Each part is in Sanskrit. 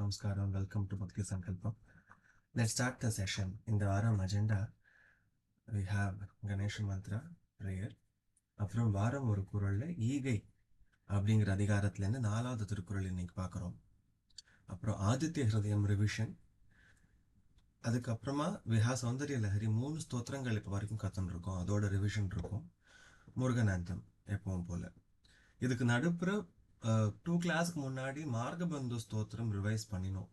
Namaskaram. Welcome to Bhakti Sankalpam. Let's start the session. In the Varam agenda, we have Ganesha Mantra, prayer. அப்புறம் வாரம் ஒரு குறள்ல ஈகை அப்படிங்கிற அதிகாரத்துலேருந்து 4வது திருக்குறள் இன்னைக்கு பார்க்குறோம். அப்புறம் ஆதித்ய ஹிருதயம் ரிவிஷன், அதுக்கப்புறமா விஹா சௌந்தர்ய லஹரி 3 ஸ்தோத்திரங்கள் இப்போ வரைக்கும் கற்றுன்னு இருக்கோம், அதோட ரிவிஷன் இருக்கும். முருகனாந்தம் எப்பவும் போல. இதுக்கு நடுப்புற 2 கிளாஸ்க்கு முன்னாடி மார்கபந்து ஸ்தோத்திரம் ரிவைஸ் பண்ணினோம்.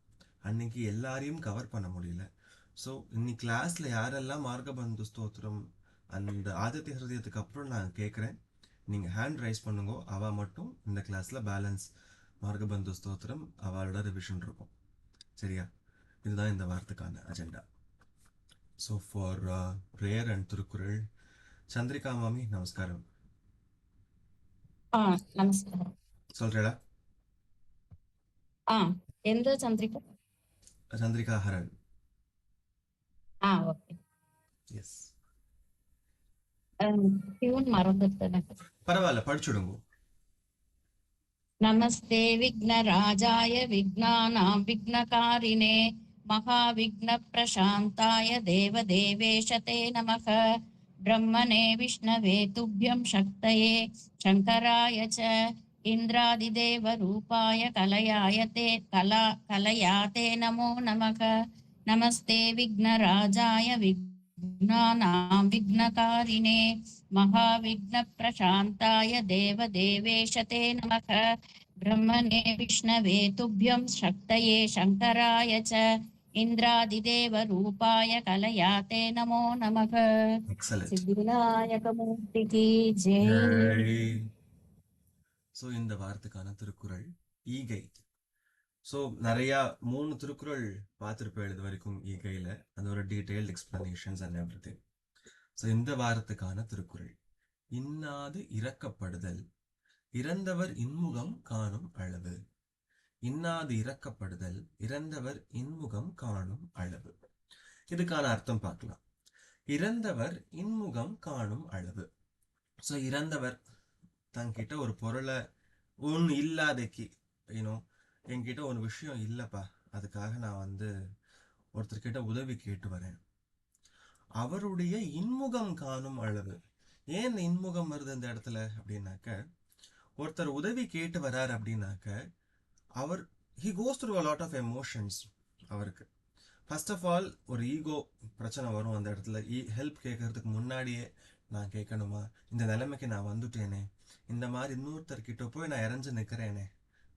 அன்னைக்கு எல்லாரையும் கவர் பண்ண முடியல. ஸோ இன்னைக்கு கிளாஸில் யாரெல்லாம் மார்கபந்து ஸ்தோத்திரம் அந்த ஆதித்ய ஹிருதயத்துக்கு அப்புறம் நான் கேட்குறேன், நீங்கள் ஹேண்ட் ரைஸ் பண்ணுங்க. அவள் மட்டும் இந்த கிளாஸில் பேலன்ஸ் மார்கபந்து ஸ்தோத்திரம் அவளோட ரிவிஷன் இருக்கும். சரியா? இதுதான் இந்த வாரத்துக்கான agenda. So for prayer and Thirukkural, Chandrika மாமி நமஸ்காரம். நமஸ்காரம். சொல்றா? எந்த Chandrika? Chandrika Haran. Okay. Yes. Tune மறந்துட்டேன். பரவாயில்ல, படிச்சுடுங்க. நமஸ்தே விக்னராஜாய விக்னானாம் விக்னகாரிணே மகாவிக்ன பிரசாந்தாய தேவதேவேஷதே நமக. பிரம்மணே விஷ்ணவே துப்யம் சக்தயே சங்கராய ச இந்திராதிதேவ ரூபாய கலயாதே நமோ நமக. நமஸ்தே விக்னராஜாய விக்னானாம் விக்னகாரிணே மகாவிக்ன பிரசாந்தாய தேவதேவேஷதே நமக. பிரம்மணே விஷ்ணவே துப்யம் சக்தயே சங்கராய ச இந்திராதிதேவ ரூபாய கலயாதே நமோ நமக. சித்திவிநாயக மூர்த்திக்கு ஜெய். ஸோ இந்த வாரத்துக்கான திருக்குறள் ஈகை. ஸோ நிறையா 3 திருக்குறள் பார்த்துருப்பேன் இது வரைக்கும் ஈகையில். அதோட detailed explanations and everything. So இந்த வாரத்துக்கான திருக்குறள், இன்னாது இரக்கப்படுதல் இறந்தவர் இன்முகம் காணும் அளவு. இன்னாது இரக்கப்படுதல் இறந்தவர் இன்முகம் காணும் அளவு. இதுக்கான அர்த்தம் பார்க்கலாம். இறந்தவர் இன்முகம் காணும் அளவு. ஸோ இறந்தவர் தங்கிட்ட ஒரு பொருளை ஒன்று இல்லாதக்கு, என்கிட்ட ஒரு விஷயம் இல்லைப்பா, அதுக்காக நான் ஒருத்தர்கிட்ட உதவி கேட்டு வரேன். அவருடைய இன்முகம் காணும் அளவு. ஏன் இந்த இன்முகம் வருது இந்த இடத்துல அப்படின்னாக்க, ஒருத்தர் உதவி கேட்டு வரார் அப்படின்னாக்க அவர் he goes through a lot of emotions. அவருக்கு ஃபர்ஸ்ட் ஆஃப் ஆல் ஒரு ஈகோ பிரச்சனை வரும் அந்த இடத்துல. ஹெல்ப் கேட்கறதுக்கு முன்னாடியே நான் கேட்கணுமா, இந்த நிலைமைக்கு நான் வந்துட்டேனே, இந்த மாதிரி இன்னொருத்தர்கிட்ட போய் நான் இறஞ்சு நிற்கிறேனே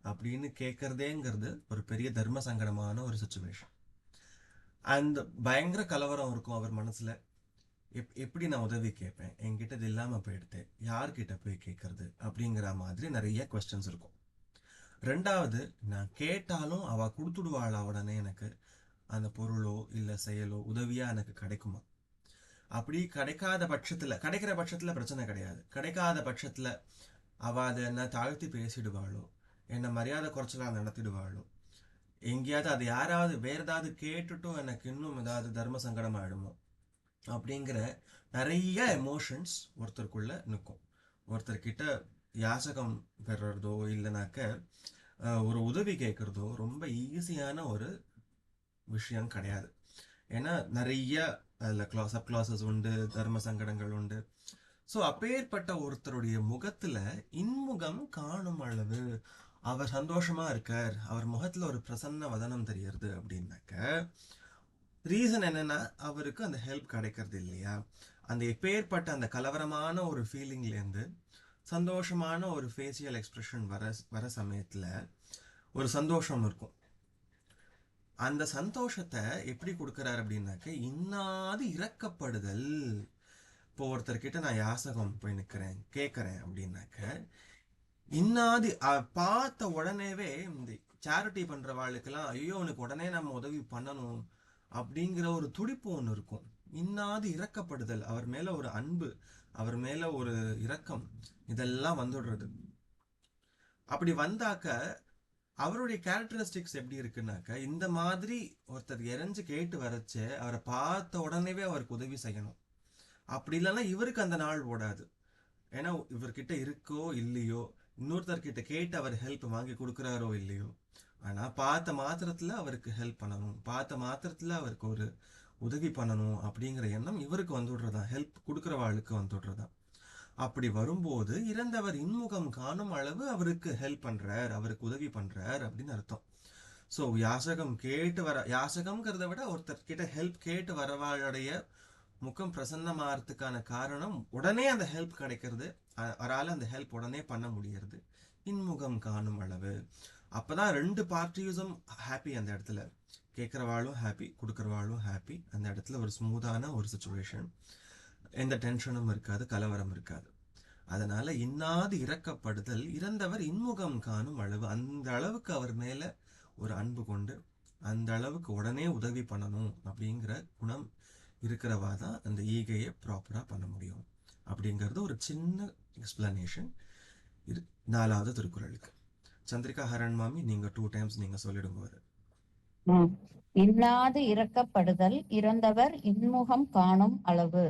அப்படின்னு கேட்கறதேங்கிறது ஒரு பெரிய தர்ம சங்கடமான ஒரு சுச்சுவேஷன். அந்த பயங்கர கலவரம் இருக்கும் அவர் மனசுல. எப்படி நான் உதவி கேட்பேன், என்கிட்ட இது இல்லாமல் போயிடுது, யார்கிட்ட போய் கேட்கறது அப்படிங்கிற மாதிரி நிறைய கொஸ்டின்ஸ் இருக்கும். ரெண்டாவது, நான் கேட்டாலும் அவள் கொடுத்துடுவாளா உடனே எனக்கு அந்த பொருளோ இல்லை செயலோ உதவியாக எனக்கு கிடைக்குமா? அப்படி கிடைக்காத பட்சத்தில், கிடைக்கிற பட்சத்தில் பிரச்சனை கிடையாது. கிடைக்காத பட்சத்தில் அவள் அதை என்ன தாழ்த்தி பேசிடுவாளோ, என்னை மரியாதை குறைச்சலாக நடத்திடுவாளோ, எங்கேயாவது அது யாராவது வேறு ஏதாவது கேட்டுட்டும் எனக்கு இன்னும் ஏதாவது தர்ம சங்கடம் ஆகிடுமோ அப்படிங்கிற நிறைய எமோஷன்ஸ் ஒருத்தருக்குள்ளே நிற்கும். ஒருத்தர்கிட்ட யாசகம் பெறுறதோ இல்லைனாக்க ஒரு உதவி கேட்குறதோ ரொம்ப ஈஸியான ஒரு விஷயம் கிடையாது. ஏன்னா நிறைய அதில் சப் கிளாஸஸ் உண்டு, தர்ம சங்கடங்கள் உண்டு. ஸோ அப்பேற்பட்ட ஒருத்தருடைய முகத்தில் இன்முகம் காணும் அளவு, அவர் சந்தோஷமா இருக்கார், அவர் முகத்தில் ஒரு பிரசன்ன வதனம் தெரியறது அப்படின்னாக்க ரீசன் என்னன்னா அவருக்கு அந்த ஹெல்ப் கிடைக்கிறது இல்லையா. அந்த எப்பேற்பட்ட அந்த கலவரமான ஒரு ஃபீலிங்லேருந்து சந்தோஷமான ஒரு ஃபேஷியல் எக்ஸ்பிரஷன் வர சமயத்தில் ஒரு சந்தோஷம் இருக்கும். அந்த சந்தோஷத்தை எப்படி கொடுக்குறாரு அப்படின்னாக்க, இன்னாது இரக்கப்படுதல். இப்போ ஒருத்தர்கிட்ட நான் யாசகம் போய் நிற்கிறேன் கேட்குறேன் அப்படின்னாக்க, இன்னாது பார்த்த உடனேவே இந்த சேரிட்டி பண்ணுற வாழ்க்கெல்லாம் ஐயோ உனக்கு உடனே நம்ம உதவி பண்ணணும் அப்படிங்கிற ஒரு துடிப்பு ஒன்று இருக்கும். இன்னாது இரக்கப்படுதல், அவர் மேலே ஒரு அன்பு, அவர் மேலே ஒரு இரக்கம், இதெல்லாம் வந்துடுறது. அப்படி வந்தாக்க அவருடைய கேரக்டரிஸ்டிக்ஸ் எப்படி இருக்குன்னாக்க, இந்த மாதிரி ஒருத்தர் இறஞ்சு கேட்டு வரைச்சு அவரை பார்த்த உடனேவே அவருக்கு உதவி செய்யணும். அப்படி இல்லைன்னா இவருக்கு அந்த நாள் ஓடாது. ஏன்னா இவர்கிட்ட இருக்கோ இல்லையோ, இன்னொருத்தர்கிட்ட கேட்டு அவர் ஹெல்ப் வாங்கி கொடுக்குறாரோ இல்லையோ, ஆனா பார்த்த மாத்திரத்துல அவருக்கு ஹெல்ப் பண்ணணும், பார்த்த மாத்திரத்துல அவருக்கு ஒரு உதவி பண்ணணும் அப்படிங்கிற எண்ணம் இவருக்கு வந்துடுறதா, ஹெல்ப் கொடுக்குறவாளுக்கு வந்துடுறதா. அப்படி வரும்போது இறந்தவர் இன்முகம் காணும் அளவு அவருக்கு ஹெல்ப் பண்றார், அவருக்கு உதவி பண்றார் அப்படின்னு அர்த்தம். ஸோ யாசகம் கேட்டு வர, யாசகம்ங்கிறத விட ஒருத்தர் கிட்ட ஹெல்ப் கேட்டு வரவாளுடைய முகம் பிரசன்னமாகறதுக்கான காரணம் உடனே அந்த ஹெல்ப் கிடைக்கிறது, அவரால் அந்த ஹெல்ப் உடனே பண்ண முடியறது, இன்முகம் காணும் அளவு. அப்பதான் ரெண்டு பார்ட்டிஸும் ஹாப்பி. அந்த இடத்துல கேட்குறவாளும் ஹாப்பி, கொடுக்குறவாளும் ஹாப்பி. அந்த இடத்துல ஒரு ஸ்மூத்தான ஒரு சுச்சுவேஷன், எந்த டென்ஷனும் இருக்காது, கலவரம் இருக்காது. அதனால இன்னாது இறக்கப்படுதல் இறந்தவர் இன்முகம் காணும் அளவு. அந்த அளவுக்கு அவர் மேல ஒரு அன்பு கொண்டு அந்த அளவுக்கு உடனே உதவி பண்ணணும் அப்படிங்கிற குணம் இருக்கிறவா தான் அந்த ஈகையை ப்ராப்பரா பண்ண முடியும் அப்படிங்கிறது ஒரு சின்ன எக்ஸ்பிளனேஷன் இது 4வது திருக்குறளுக்கு. சந்திரிகா ஹரன் மாமி, நீங்க 2 டைம்ஸ் நீங்க சொல்லிடுங்க அது. இன்னாது இறக்கப்படுதல் இறந்தவர் இன்முகம் காணும் அளவு.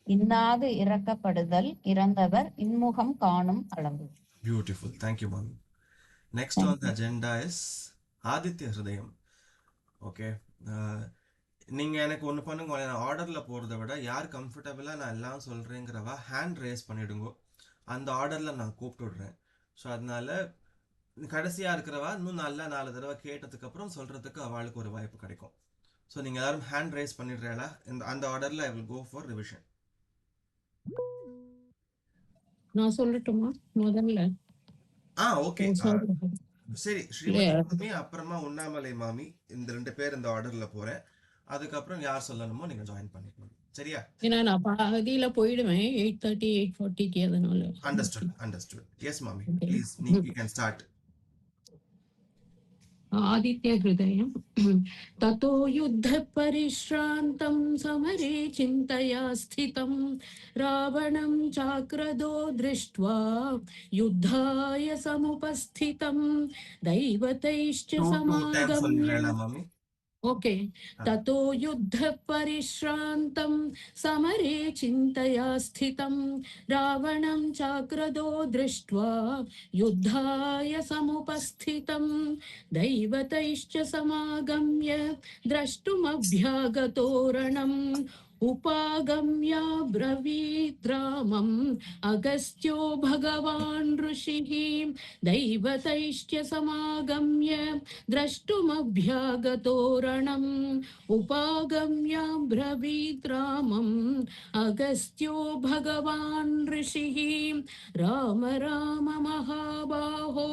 இன்னாது இறக்கப்படுதல் இறந்தவர் இன்முகம் காணும் அளவு. Beautiful. Thank you, Mami. Next on the agenda is Aditya Hridayam. Okay, நீங்கள் எனக்கு ஒன்று பண்ணுங்க, நான் ஆர்டரில் போகிறத விட யார் கம்ஃபர்டபுளாக நான் எல்லாம் சொல்கிறேங்கிறவா ஹேண்ட் ரேஸ் பண்ணிவிடுங்கோ, அந்த ஆர்டரில் நான் கூப்பிட்டு விடுறேன். ஸோ அதனால கடைசியாக இருக்கிறவா இன்னும் நல்லா 4 தடவை கேட்டதுக்கப்புறம் சொல்கிறதுக்கு அவளுக்கு ஒரு வாய்ப்பு கிடைக்கும். ஸோ நீங்கள் எல்லாரும் ஹேண்ட் ரேஸ் பண்ணிடுறீங்களா? அந்த ஆர்டரில் I will go for revision. நான் சொல்லட்டுமா முதல்ல? ஓகே, சரி. ஸ்ரீமதி மாமி அப்புறமா உண்ணாமலை மாமி, இந்த 2 பேர் இந்த ஆர்டர்ல போறேன். அதுக்கப்புறம் யார் சொல்லணுமோ நீங்க ஜாயின் பண்ணிக்கணும், சரியா? ஏன்னா நான் பாதியில போயிடுவேன் 8:30 8:40க்கு. அதனால அண்டர்ஸ்டுட். எஸ் மாமி, ப்ளீஸ் யூ கேன் ஸ்டார்ட். आदित्य हृदयम् ततो युद्ध परिश्रान्तं समरे चिन्तया स्थितं रावणं चाक्रदो दृष्ट्वा युद्धाय समुपस्थितं दैवतैश्च समागम्य ओके ततो युद्ध परिश्रान्तं समरे चिन्तया स्थितं रावणं चाक्रदो दृष्ट्वा युद्धाय समुपस्थितं दैवतैश्च समागम्य द्रष्टुमभ्यागतो रणम् उपागम्य ब्रवीत् रामम् अगस्त्यो भगवान् ऋषिः दैवतैश्च समागम्य द्रष्टुमभ्यागतो रणम् उपागम्य ब्रवीत् रामम् अगस्त्यो भगवान् ऋषिः राम राम महाबाहो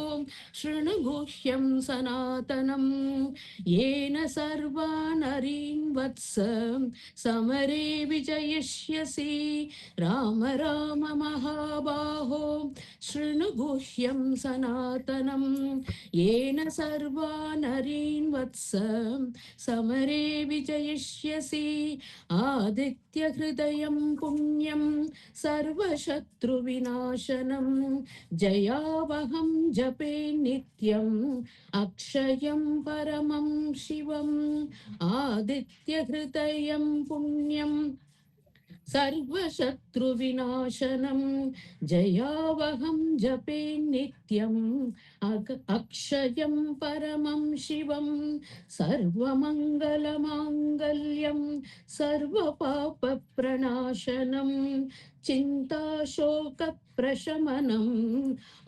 शृणु गुह्यं सनातनम् येन सर्वा नरीन् वत्स समरे विजयिष्यसि राम राम महाबाहो शृणु गुह्यं सनातनम् येन सर्वा नरीन् वत्स समरे विजयिष्यसि आदित्य हृदयं पुण्यं सर्वशत्रुविनाशनं जयावहं जपे नित्यम् अक्षयं परमं शिवम् आदित्य हृदयं पुण्यं सर्वशत्रुविनाशनं जयावहं जपे नित्यम् अक्षयं परमं शिवं सर्वमङ्गलमाङ्गल्यं सर्वपापप्रणाशनं चिन्ताशोकप्रशमनम्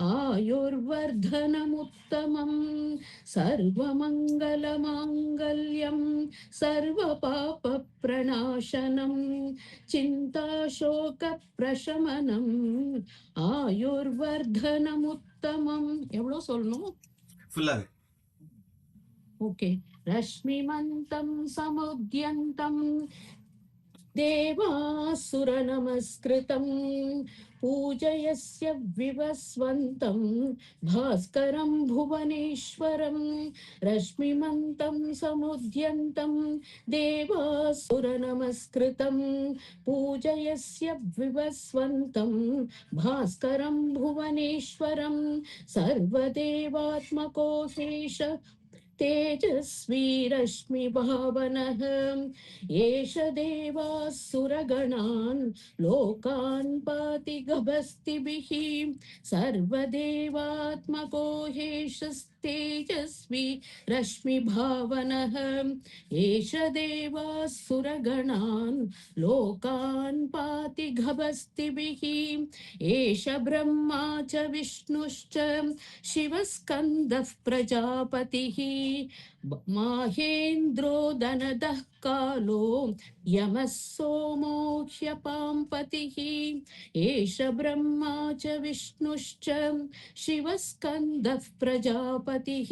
आयुर्वर्धनमुत्तमं सर्वमङ्गलमाङ्गल्यं सर्वपापप्रणाशनं चिन्ताशोकप्रशमनम् आयुर्वर्धनमुत्तमम् एवढं சொல்லணும் ஃபுல்லாவே. ओके रश्मिमन्तं समुद्यन्तं देवासुरनमस्कृतं पूजयस्य विवस्वन्तं भास्करं भुवनेश्वरं रश्मिमन्तं समुद्यन्तं देवासुरनमस्कृतं पूजयस्य विवस्वन्तं भास्करं भुवनेश्वरं सर्वदेवात्मको शेष तेजस्वी रश्मि भावनः एष देवासुरगणान् लोकान् पाति गभस्तिभिः सर्वदेवात्मको हेषस्ते तेजस्वी रश्मिभावनः एष देवासुरगणान् लोकान् पाति गभस्तिभिः एष ब्रह्मा च विष्णुश्च शिवस्कन्दः प्रजापतिः माहेन्द्रो दनदः कालो यमः सोमो ह्यपाम्पतिः एष ब्रह्मा च विष्णुश्च शिवस्कन्दः प्रजापतिः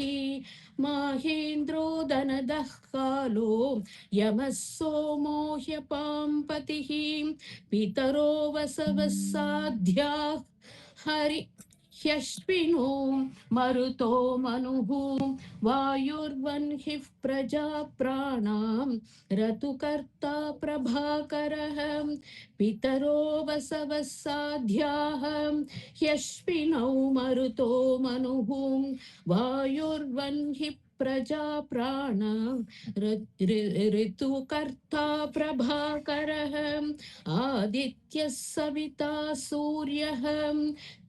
माहेन्द्रो दनदः कालो यमः सोमो ह्यपाम्पतिः पितरो वसवः साध्याः हरि ह्यश्विनो मरुतो मनुः वायुर्वह्निः प्रजा प्राणां ऋतुकर्ता प्रभाकरः पितरो वसवः साध्याः ह्यश्विनौ मरुतो मनुः वायुर्वह्निः प्रजा प्राण ऋतुकर्ता प्रभाकरः आदित्यः सविता सूर्यः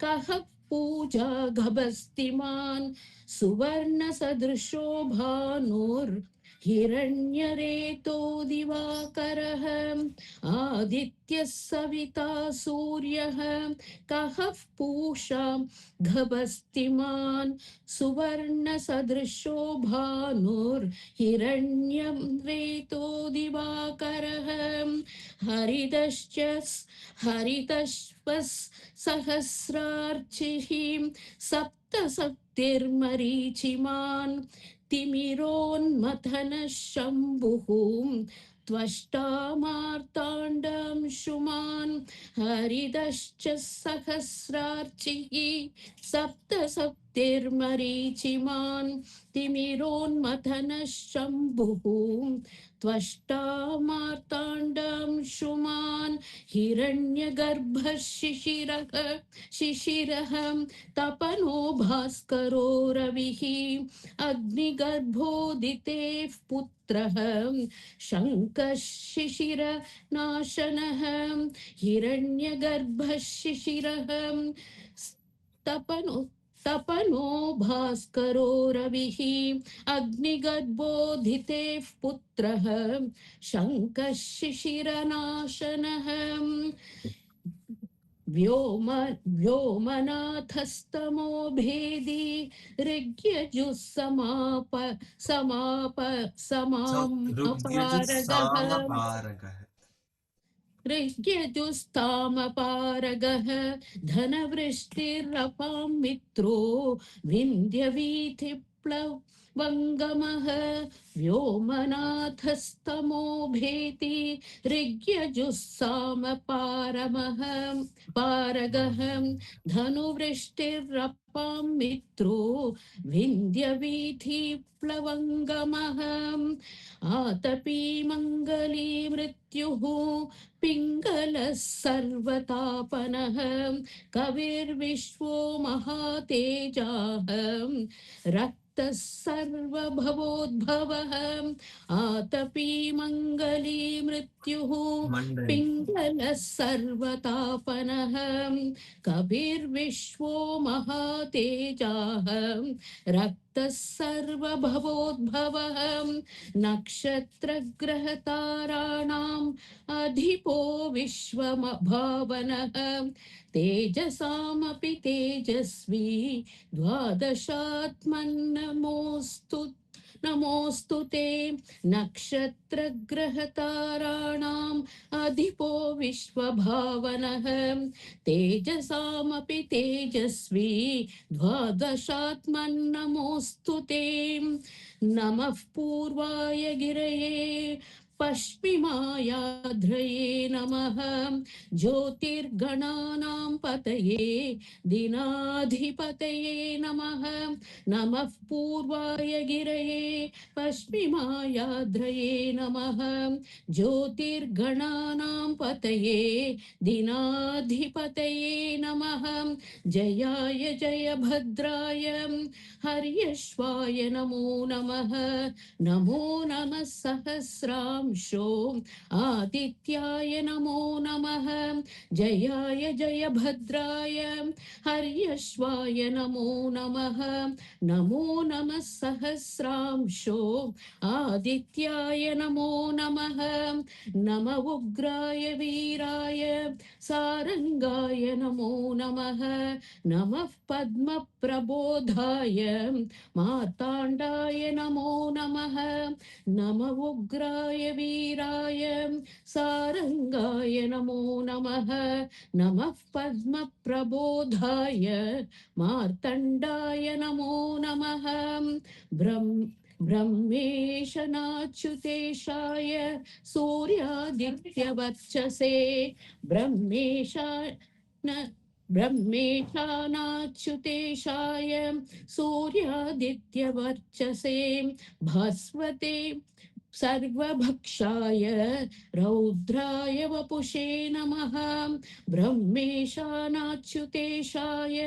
कः पूजा गभस्तिमान् सुवर्णसदृशो भानुर्हिरण्यरेतो दिवाकरः आदित्यः सविता सूर्यः कः पूषा गभस्तिमान् सुवर्णसदृशो भानुर्हिरण्यरेतो दिवाकरः सहस्रार्चिः सप्तसप्तिर्मरीचिमान् तिमिरोन्मथनः शम्भुः त्वष्टा मार्ताण्डंशुमान् हरिदश्च सहस्रार्चिः सप्तसप्तिर्मरीचिमान् तिमिरोन्मथनः शम्भुः त्वष्टा मार्ताण्डंशुमान् हिरण्यगर्भः शिशिरः तपनो भास्करो रविः अग्निगर्भोदितेः पुत्रः शङ्कः शिशिरनाशनः हिरण्यगर्भः शिशिरः तपनो भास्करो रविः अग्निगर्भोदितेः पुत्रः शङ्कः शिशिरनाशनः व्योमनाथस्तमो भेदी ऋग्यजुः ऋग्यजुस्सामपारगः ऋग्यजुस्तामपारगः धनवृष्टिरपां मित्रो विन्ध्यवीथिप्लवङ्गमः व्योमनाथस्तमो भेति ऋग्यजुस्सामपारगः धनुवृष्टिरपां मित्रो विन्ध्यवीथिप्लवङ्गमः आतपी मङ्गली मृत्युः पिङ्गलः सर्वतापनः कविर्विश्वो महातेजाः रक्तः सर्वभवोद्भवः आतपी मङ्गली मृत्युः पिङ्गलः सर्वतापनः कविर्विश्वो महातेजाः रक्तः सर्वभवोद्भवः नक्षत्रग्रहताराणाम् अधिपो विश्वभावनः तेजसामपि तेजस्वी नमोऽस्तु ते नक्षत्रग्रहताराणाम् अधिपो विश्वभावनः तेजसामपि तेजस्वी द्वादशात्मन्नमोऽस्तु ते नमः पूर्वाय गिरये पश्चिमायाध्रये नमः ज्योतिर्गणानां पतये दिनाधिपतये नमः नमः पूर्वाय गिरये पश्चिमायाध्रये नमः ज्योतिर्गणानां पतये दिनाधिपतये नमः जयाय जयभद्राय हर्यश्वाय नमो नमः सहस्राम्यहम् सहस्रांशो आदित्याय नमो नमः जयाय जयभद्राय हर्यश्वाय नमो नमः नमो नमः सहस्रांशो आदित्याय नमो नमः नम उग्राय वीराय सारंगाय नमो नमः नमः पद्मप्रबोधाय मार्ताण्डाय नमो नमः नम उग्राय वीराय सारंगाय नमो नमः नमः पद्मप्रबोधाय मार्तण्डाय नमो नमः ब्रह्मेश नाच्युतेशाय सूर्यादित्यवर्चसे ब्रह्मेशा न ब्रह्मेशानाच्युतेशाय सूर्यादित्यवर्चसे भास्वते सर्वभक्षाय रौद्राय वपुषे नमः ब्रह्मेशानाच्युतेशाय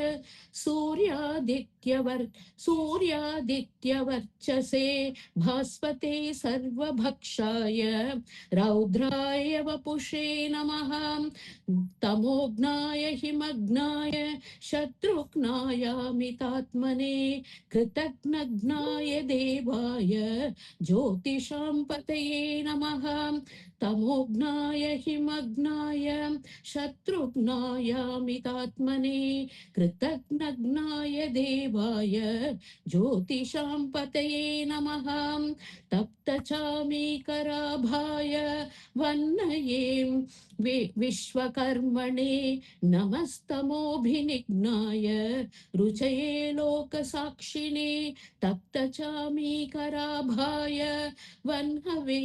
सूर्यादित्यवर्चसे भास्वते सर्वभक्षाय रौद्राय वपुषे नमः तमोघ्नाय हिमग्नाय शत्रुघ्नायामितात्मने कृतघ्नघ्नाय देवाय ज्योतिषां पतये नमः तमोघ्नाय हिमग्नाय शत्रुघ्नायामितात्मने कृतघ्नघ्नाय देवाय ज्योतिषां पतये नमः तप्तचामीकराभाय वह्नये विश्वकर्मणे नमस्तमोभिनिघ्नाय रुचये लोकसाक्षिणे तप्तचामीकराभाय वह्नवे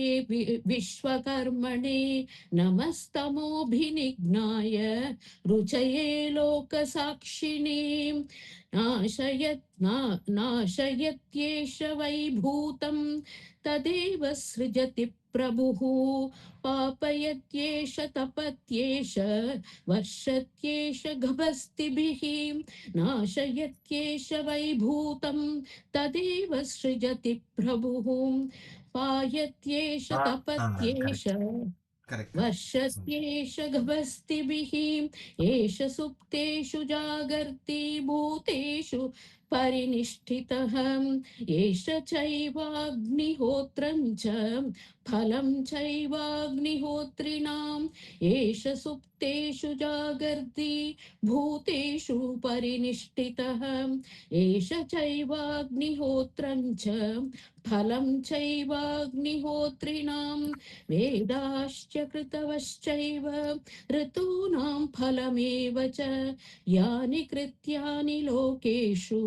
विश्वकर्मणे नमस्तमोभिनिघ्नाय रुचये लोकसाक्षिणे नाशयत्येष वैभूतं तदेव सृजति प्रभुः पापयत्येष तपत्येष वर्षत्येष गभस्तिभिः नाशयत्येष वैभूतं तदेव सृजति प्रभुः पायत्येष तपत्येष करेक्ट वर्षत्येष गभस्तिभिः एष सुप्तेषु जागर्ति भूतेषु परिनिष्ठितः एष चैवाग्निहोत्रं च फलं चैवाग्निहोत्रिणाम् एष सुप्तेषु जागर्ति भूतेषु परिनिष्ठितः एष चैवाग्निहोत्रं च फलं चैवाग्निहोत्रिणां वेदाश्च कृतवश्चैव ऋतूनां फलमेव च यानि कृत्यानि लोकेषु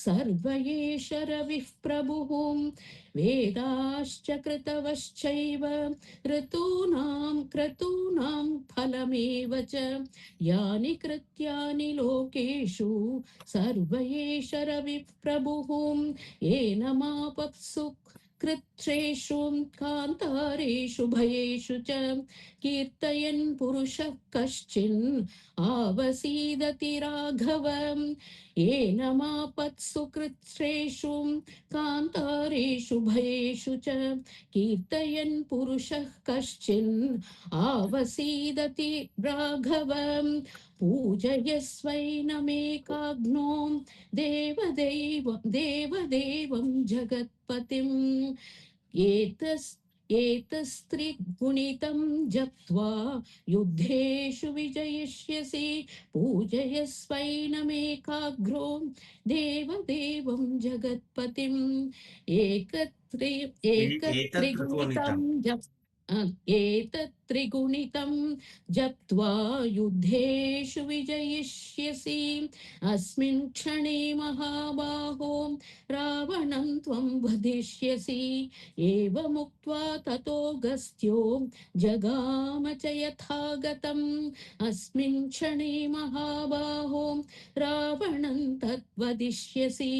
सर्व एष रविः प्रभुः वेदाश्च कृतवश्चैव क्रतूनां फलमेव च यानि कृत्यानि लोकेषु सर्व एष रविः प्रभुः येन मापत्सु कृच्छ्रेषु कान्तारेषु भयेषु च कीर्तयन् पुरुषः कश्चिन् आवसीदति राघव येन मापत्सु कृच्छ्रेषु कान्तारेषु भयेषु च कीर्तयन् पुरुषः कश्चिन् आवसीदति राघव पूजयस्वैनमेकाग्नो देवदेवं जगत्पतिम् एतस्त्रिगुणितं जप्त्वा युद्धेषु विजयिष्यसि पूजयस्वैनमेकाग्रो देवदेवं जगत्पतिम् एकत्रिगुणितं एतत्त्रिगुणितं जप्त्वा युद्धेषु विजयिष्यसि अस्मिन् क्षणे महाबाहो रावणं त्वं वधिष्यसि एवमुक्त्वा ततोऽगस्त्यो जगाम च यथागतम् अस्मिन् क्षणे महाबाहो रावणं तद्वदिष्यसि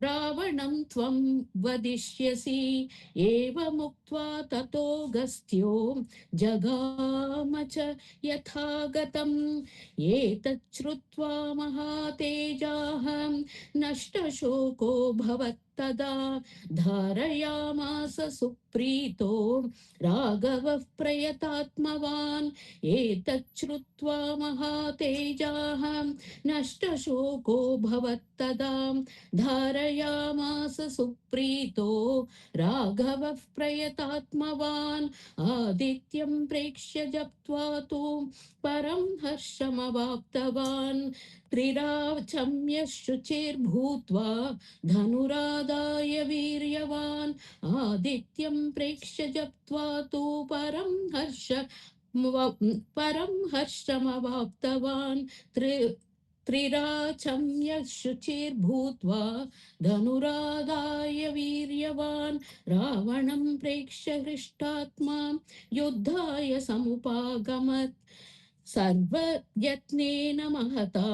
रावणं त्वं वदिष्यसि एवमुक्त्वा ततोऽगस्त्यो जगाम च यथागतम् एतच्छ्रुत्वा महातेजाः नष्टशोको भवत् तदा धारयामास सुप्रीतो राघवः प्रयतात्मवान् एतच्छ्रुत्वा महातेजाः नष्टशोको भवत्तदा धारयामास सुप्रीतो राघवः प्रयतात्मवान् आदित्यं प्रेक्ष्य जप्त्वा तु परं हर्षमवाप्तवान् त्रिराचम्य शुचिर्भूत्वा धनुरादाय वीर्यवान् आदित्यं प्रेक्ष्य जप्त्वा तु परं हर्षमवाप्तवान् त्रिराचम्य शुचिर्भूत्वा धनुरादाय वीर्यवान् रावणं प्रेक्ष्य हृष्टात्मा युद्धाय समुपागमत् सर्वयत्नेन महता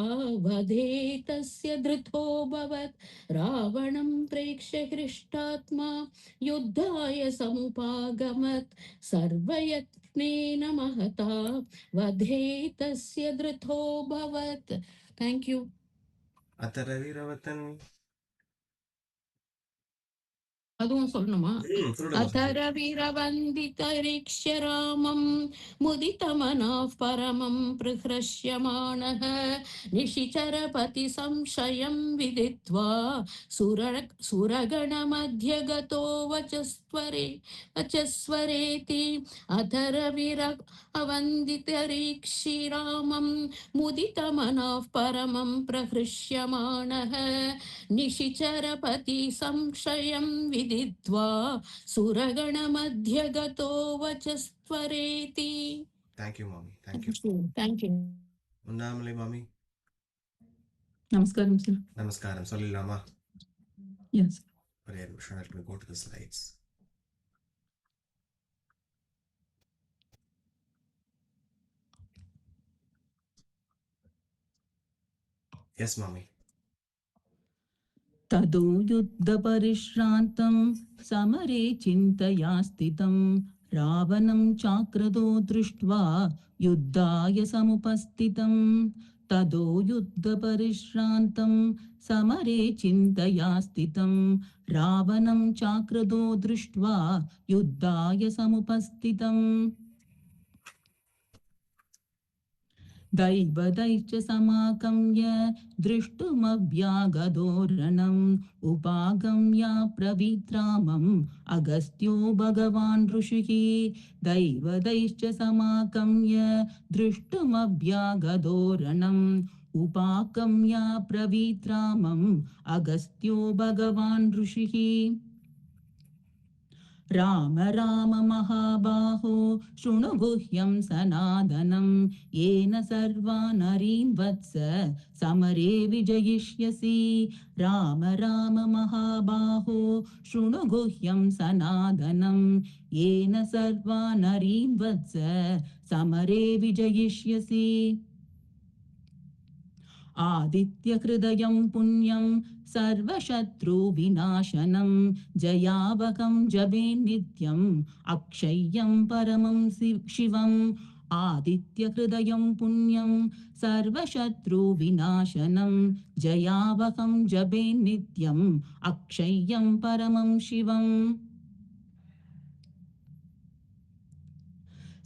वधे तस्य धृतोऽभवत् रावणं प्रेक्ष्य हृष्टात्मा युद्धाय समुपागमत् सर्वयत्नेन महता वधे तस्य धृतोऽभवत्. Thank you. अतरवीरवतन् அதுவும் சொல்லணுமா? சொல்லுங்க अतरवीरवन्दितरीक्ष्य रामं मुदितमनः परमं प्रहृष्यमाणः निशिचरपति संशयं विदित्वा सुरगणमध्यगतो वचस्वरेति अतरवीरवन्दितरीक्षि रामं मुदितमनः परमं प्रहृष्यमाणः निशिचरपति संशयं विदित्वा सुरगणमध्यगतो वचस्त्वरेति. Thank you, mommy. Thank you. Thank you. Unnamalai மாமி Namaskaram, sir. நமஸ்காரம் சொல்லலாமா? Yes. ஒரே நிமிஷம், let me go to the slides. Yes, mommy. तदो युद्धपरिश्रान्तं समरे चिन्तया स्थितं रावणं चाक्रदो दृष्ट्वा युद्धाय समुपस्थितं तदो युद्धपरिश्रान्तं समरे चिन्तया स्थितं रावणं चाक्रदो दृष्ट्वा युद्धाय समुपस्थितं दैवदैश्च समागम्य दृष्टुमव्यागदो उपागम्य प्रवीत्रामम् अगस्त्यो भगवान् ऋषिः दैवदैश्च समागम्य दृष्टुमव्यागदो उपागम्य प्रवीत्रामम् अगस्त्यो भगवान् ऋषिः राम राम महाबाहो शृणु गुह्यं सनातनं येन सर्वानरीन् वत्स समरे विजयिष्यसि राम राम महाबाहो शृणु गुह्यं सनातनं येन सर्वानरीन् वत्स समरे विजयिष्यसि आदित्यहृदयं पुण्यं सर्वशत्रुविनाशनं जयावकं जपे नित्यम् अक्षय्यं परमं शिवम् आदित्यहृदयं पुण्यं सर्वशत्रुविनाशनं जयावकं जपे नित्यम् अक्षय्यं परमं शिवम्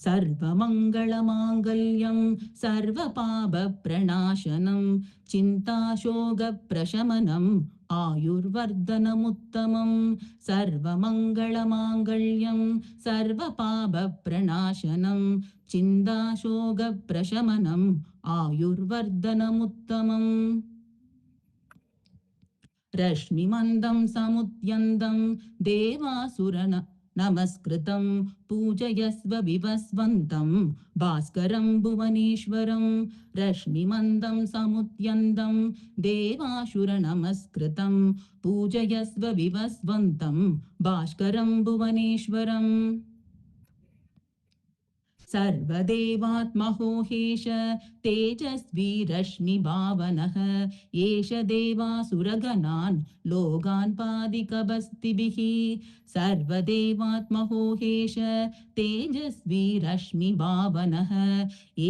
सर्वमङ्गलमाङ्गल्यं सर्वपापप्रणाशनं चिन्ताशोकप्रशमनम् आयुर्वर्धनमुत्तमं सर्वमङ्गलमाङ्गल्यं सर्वपापप्रणाशनं चिन्ताशोकप्रशमनम् आयुर्वर्धनमुत्तमम् रश्मिमन्दं समुद्यन्दं देवासुरन नमस्कृतं पूजयस्व विवस्वन्तं भास्करं भुवनेश्वरं रश्मिमन्दं समुद्यन्दं देवासुरनमस्कृतं पूजयस्व विवस्वन्तं भास्करं भुवनेश्वरम् सर्वदेवात्महो हेश तेजस्वी रश्मिभावनः एष देवासुरगणान् लोकान् पादिकबस्तिभिः सर्वदेवात्महो हेश तेजस्वी रश्मिभावनः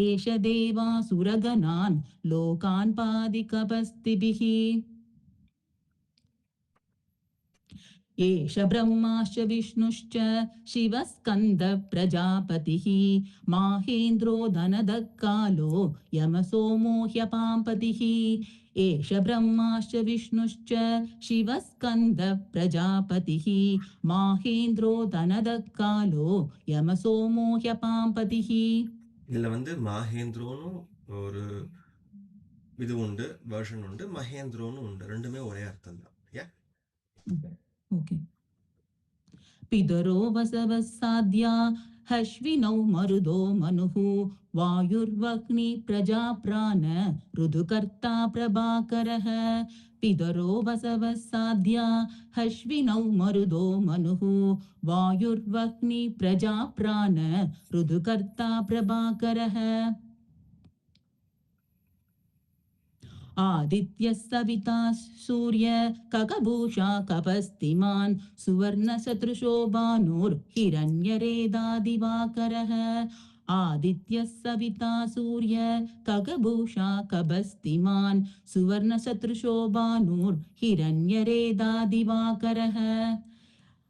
एष देवासुरगणान् लोकान् पादिकबस्तिभिः एष ब्रह्माश्च विष्णुश्च शिवस्कन्द प्रजापतिः माहेन्द्रो धनदः कालो यमसोमो ह्यपाम्पतिः एष ब्रह्माश्च विष्णुश्च शिवस्कन्द प्रजापतिः माहेन्द्रो धनदः कालो यमसोमो ह्यपाम्पतिः இதுல வந்து மாஹேந்திரோன்னு ஒரு இது உண்டு, வெர்ஷன் உண்டு, மகேந்திரோன்னு உண்டு. ரெண்டுமே ஒரே அர்த்தம் தான். ओके पितरो वसवः साध्या हश्विनौ मरुदो मनुः वायुर्वह्नि प्रजा प्राण ऋतुकर्ता प्रभाकरः पितरो वसवः साध्या हश्विनौ मरुदो मनुः वायुर्वह्नि प्रजा प्राण ऋतुकर्ता प्रभाकरः आदित्यः सविता सूर्य ककभूषा कपस्तिमान् सुवर्णशतृशो भानुर्हिरण्यरेदादिवाकरः आदित्यः सविता सूर्य ककभूषा कपस्तिमान् सुवर्णशतृशो भानुर्हिरण्यरेदादिवाकरः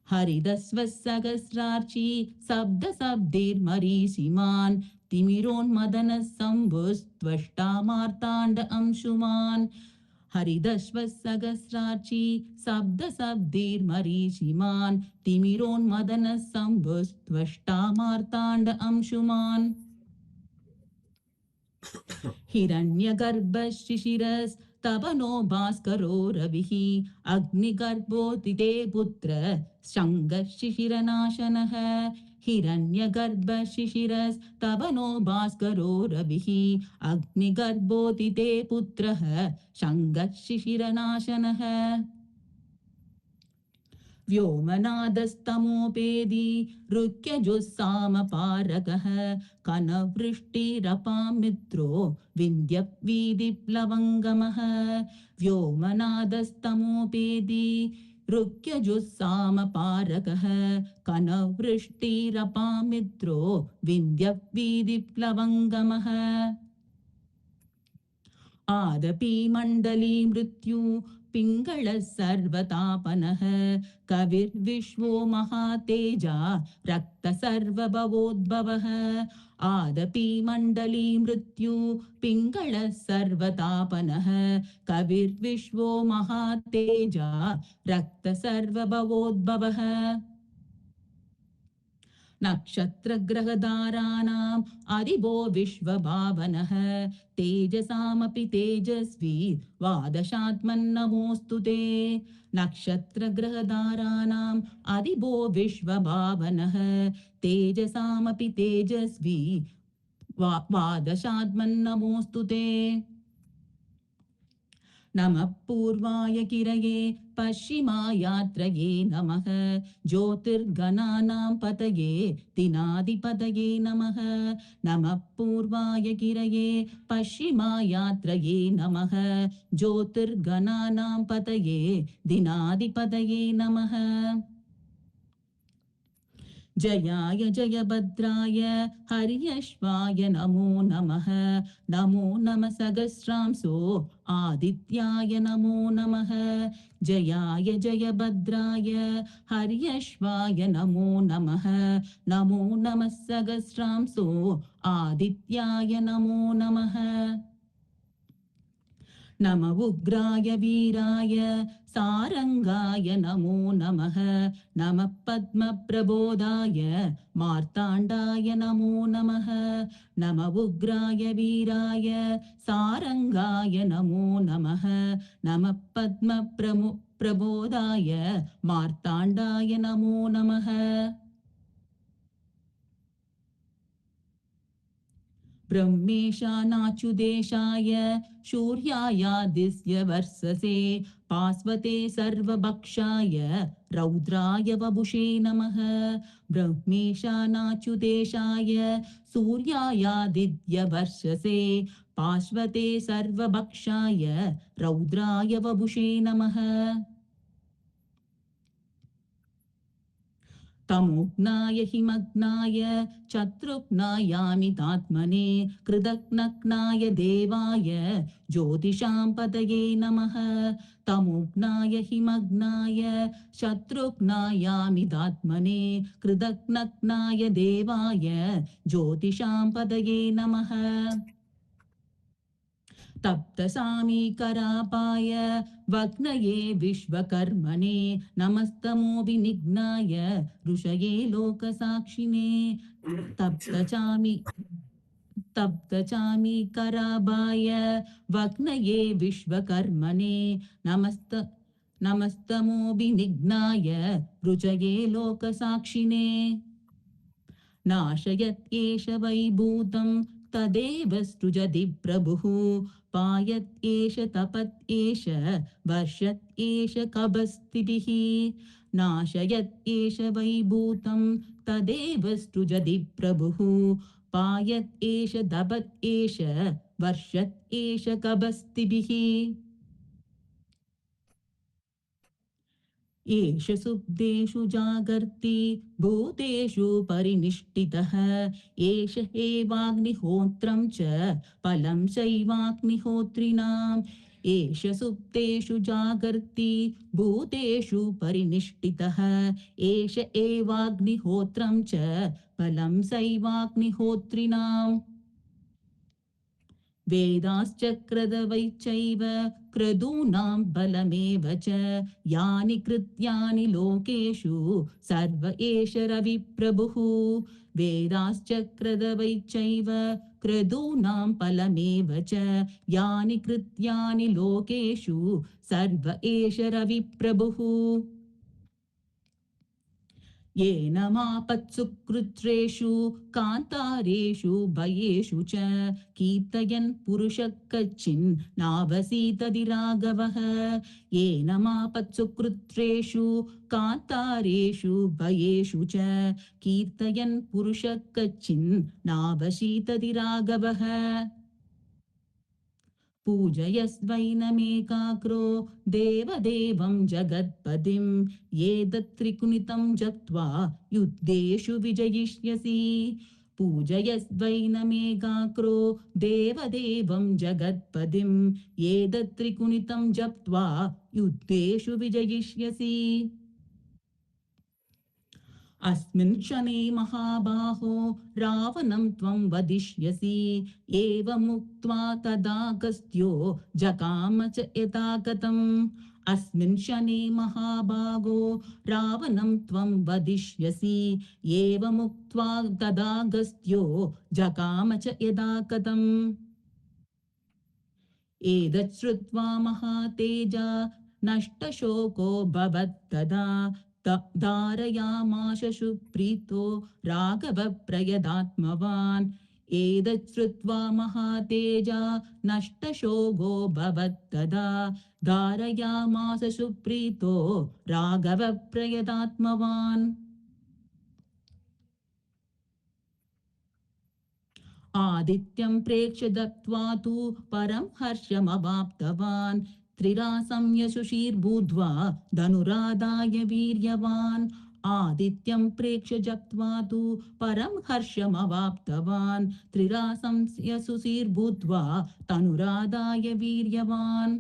हरिदस्वः सहस्रार्ची शब्दशब्दैर्मरीषिमान् तिमिरोन्मदनः शम्भुस्त्वष्टा मार्ताण्ड अंशुमान् हरिदस्वः सहस्रार्ची शब्दशब्दैर्मरीषिमान् तिमिरोन्मदनः शम्भुस्त्वष्टा मार्ताण्ड अंशुमान् हिरण्यगर्भः शिशिरस्तपनो भास्करो रविः अग्निगर्भोदिते पुत्र शङ्गः शिशिरनाशनः हिरण्यगर्भः शिशिरस्तपनो भास्करो रविः अग्निगर्भोदिते पुत्रः शङ्गः शिशिरनाशनः व्योमनादस्तमोपेदी ऋक्यजुस्सामपारकः कनवृष्टिरपां मित्रो विन्द्यवीदिप्लवङ्गमः व्योमनादस्तमोपेदी ऋक्यजुस्सामपारकः कनवृष्टिरपां मित्रो विन्द्यवीदिप्लवङ्गमः आदपि मण्डली मृत्यु पिङ्गळः सर्वतापनः कविर्विश्वो महातेजा रक्तसर्वभवोद्भवः आदपि मण्डली मृत्यु पिङ्गळः सर्वतापनः कविर्विश्वो महातेजा रक्तसर्वभवोद्भवः नक्षत्रग्रहधाराणाम् अधिपो विश्वभावनः तेजसामपि तेजस्वी द्वादशात्मन्नमोऽस्तु ते नक्षत्रग्रहधाराणाम् अधिपो विश्वभावनः तेजसामपि तेजस्वी द्वादशात्मन्नमोऽस्तु ते नमः पूर्वाय किरये पश्चिमायात्रये नमः ज्योतिर्गणानां पतये दिनाधिपतये नमः नमः पूर्वाय किरये पश्चिमायात्रये नमः ज्योतिर्गणानां पतये दिनाधिपतये नमः जयाय जयभद्राय हर्यश्वाय नमो नमः नमो नमः सहस्रांशो आदित्याय नमो नमः जयाय जयभद्राय हर्यश्वाय नमो नमः नमो नमः सहस्रांशो आदित्याय नमो नमः नम उग्राय वीराय सारंगाय नमो नमः नमः पद्मप्रबोधाय मार्ताण्डाय नमो नमः नम उग्राय वीराय सारंगाय नमो नमः नमः पद्मप्रबोधाय मार्ताण्डाय नमो नमः ब्रह्मेशानाच्युदेशाय शूर्यायादिस्य वर्षसे पास्वते सर्वभक्षाय रौद्राय वपुषे नमः ब्रह्मेशानाच्युदेशाय सूर्यायादित्य वर्षसे पास्वते सर्वभक्षाय रौद्राय वपुषे नमः तमुग्नाय हिमग्नाय चतुर्ग्नायामितात्मने कृतघ्नघ्नाय देवाय ज्योतिषां पतये नमः तमुग्नाय हिमग्नाय शत्रुघ्नायामितात्मने कृतघ्नघ्नाय देवाय ज्योतिषां पतये नमः तप्तसामीकरापाय वग्नये विश्वकर्मणे नमस्तमो विनिघ्नाय ऋषये लोकसाक्षिणे तप्तचामीकराभाय वग्नये विश्वकर्मणे नमस्तमो विनिघ्नाय ऋषये लोकसाक्षिणे नाशयत् एष वैभूतं तदेव सृजति प्रभुः पायत् एष तपत् एष वर्षत् एष कभस्तिभिः नाशयत् एष वैभूतं तदेव सृजति प्रभुः पायत् एष तपत् एष वर्षत् एष कभस्तिभिः एष सुप्तेषु जागर्ति भूतेषु परिनिष्ठितः एष एवाग्निहोत्रं च फलं चैवाग्निहोत्रिणाम् एष सुप्तेषु जागर्ति भूतेषु परिनिष्ठितः एष एवाग्निहोत्रं च फलं चैवाग्निहोत्रिणाम् वेदाश्चक्रदवैश्चैव क्रतूनां बलमेव च यानि कृत्यानि लोकेषु सर्व एष रविप्रभुः वेदाश्चक्रदवैश्चैव क्रतूनां फलमेव च यानि कृत्यानि लोकेषु सर्व एष रविप्रभुः येन मापत्सुकृत्रेषु कान्तारेषु भयेषु च कीर्तयन् पुरुषः कच्चिन् नावसीतति राघवः येन मापत्सुकृत्रेषु कान्तारेषु भयेषु च कीर्तयन् पुरुषः कच्चिन् नावसीतति राघवः पूजयस्वैनमेकाग्रो देवदेवं जगत्पतिं एतत्त्रिकुणितं जप्त्वा युद्धेषु विजयिष्यसि पूजयस्वैनमेकाग्रो देवदेवं जगत्पतिं एतत्त्रिकुणितं जप्त्वा युद्धेषु विजयिष्यसि अस्मिन् क्षणे महाबाहो रावणं त्वं वदिष्यसि एवमुक्त्वा तदागस्त्यो जगाम च यथागतम् अस्मिन् क्षणे महाबाहो रावणं त्वं वदिष्यसि एवमुक्त्वा तदागस्त्यो जगाम च यथागतम् एतत् श्रुत्वा महातेजा नष्टशोको भवत्तदा धारयामाश सुप्रीतो राघवप्रयदात्मवान् एतत् श्रुत्वा महातेजा नष्टशोको भवत्तदा धारयामास सुप्रीतो राघवप्रयदात्मवान् आदित्यं प्रेक्ष्य दत्त्वा तु परं हर्षमवाप्तवान् त्रिरासं यशुषीर्भूत्वा धनुरादाय वीर्यवान् आदित्यं प्रेक्ष्य जप्त्वा तु परं हर्षमवाप्तवान् त्रिरासं यशुषीर्भूत्वा धनुरादाय वीर्यवान्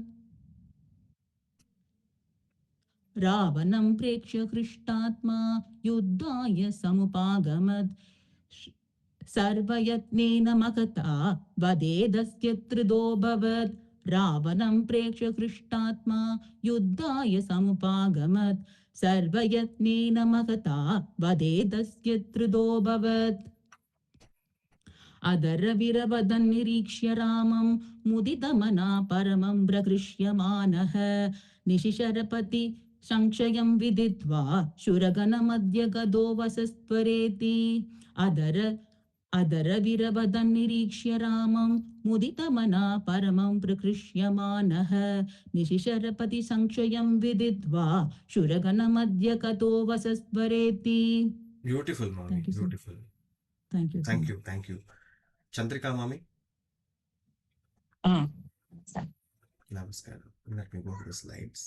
रावणं प्रेक्ष्य हृष्टात्मा युद्धाय समुपागमत् सर्वयत्नेन महता वदेदस्य त्रिदोऽभवत् रावणं प्रेक्ष्य हृष्टात्मा युद्धाय समुपागमत् सर्वयत्नेन महता वदेदस्य त्रिदोऽभवत् अधरविरवदन् निरीक्ष्य रामं मुदितमना परमं प्रकृष्यमानः निशिशरपति संशयं विदित्वा शूरगणमध्य गदो वसस्त्वरेति अधरविरवदन् निरीक्ष्य रामं मुदितमना परमं प्रकृष्यमानः निशिशरपति संशयं विदित्वा शूरगणमध्य गदो वसस्त्वरेति Beautiful, mommy. Thank you, sir. Beautiful. Thank you. Thank you. Thank you. Chandrika, mommy. நமஸ்காரம். Let me go to the slides.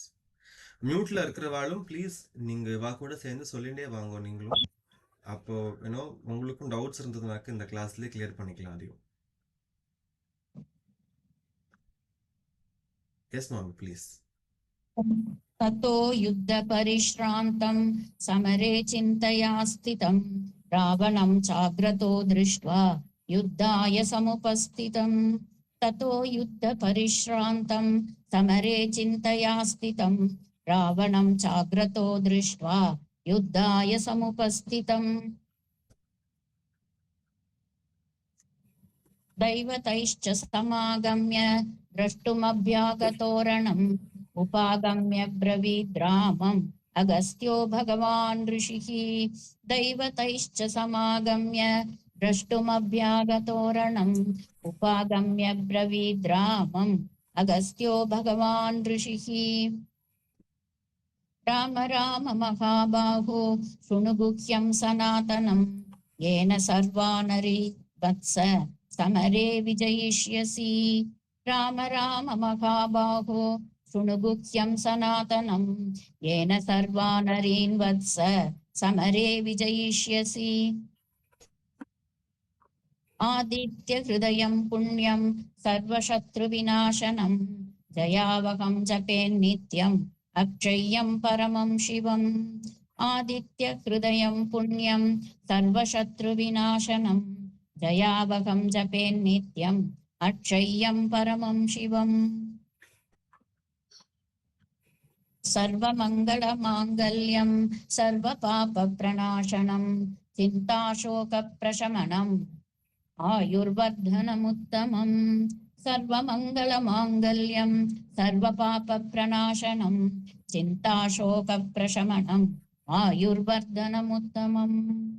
மியூட்ல இருக்கிற வாளும் ப்ளீஸ் நீங்க வா கூட சேர்ந்து சொல்லிட்டே வாங்க நீங்களும். அப்போ உங்களுக்கும் டவுட்ஸ் இருந்ததுனாக்க இந்த கிளாஸ்லேயே கிளியர் பண்ணிக்கலாம் அதையும். Yes ma'am please. ततो युद्ध परिश्रान्तं समरे चिन्तया स्थितं रावणं चाग्रतो दृष्ट्वा युद्धाय समुपस्थितं. ततो युद्ध परिश्रान्तं समरे चिन्तया स्थितं रावणं चाग्रतो दृष्ट्वा युद्धाय समुपस्थितं. दैवतैश्च समागम्य द्रष्टुमभ्यागतोरणम् उपागम्य ब्रवीद् रामम् अगस्त्यो भगवान् ऋषिः. दैवतैश्च समागम्य द्रष्टुमभ्यागतोरणम् उपागम्य ब्रवीद् रामम् अगस्त्यो भगवान् ऋषिः. राम राम महाबाहो शृणु गुह्यं सनातनम् येन सर्वा नरी वत्स समरे विजयिष्यसि. राम राम महाबाहो शृणु गुह्यं सनातनं येन सर्वा नरीन् वत्स समरे विजयिष्यसि. आदित्य हृदयं पुण्यं सर्वशत्रुविनाशनं जयावहं जपेन्नित्यम् अक्षय्यं परमं शिवम्. आदित्य हृदयं पुण्यं सर्वशत्रुविनाशनं जयावहं जपेन्नित्यम् अक्षय्यं परमं शिवम्. सर्वमङ्गलमाङ्गल्यं सर्वपापप्रणाशनं चिन्ताशोकप्रशमनम् आयुर्वर्धनमुत्तमम्. सर्वमङ्गलमाङ्गल्यं सर्वपापप्रणाशनं चिन्ताशोकप्रशमनम् आयुर्वर्धनमुत्तमम्.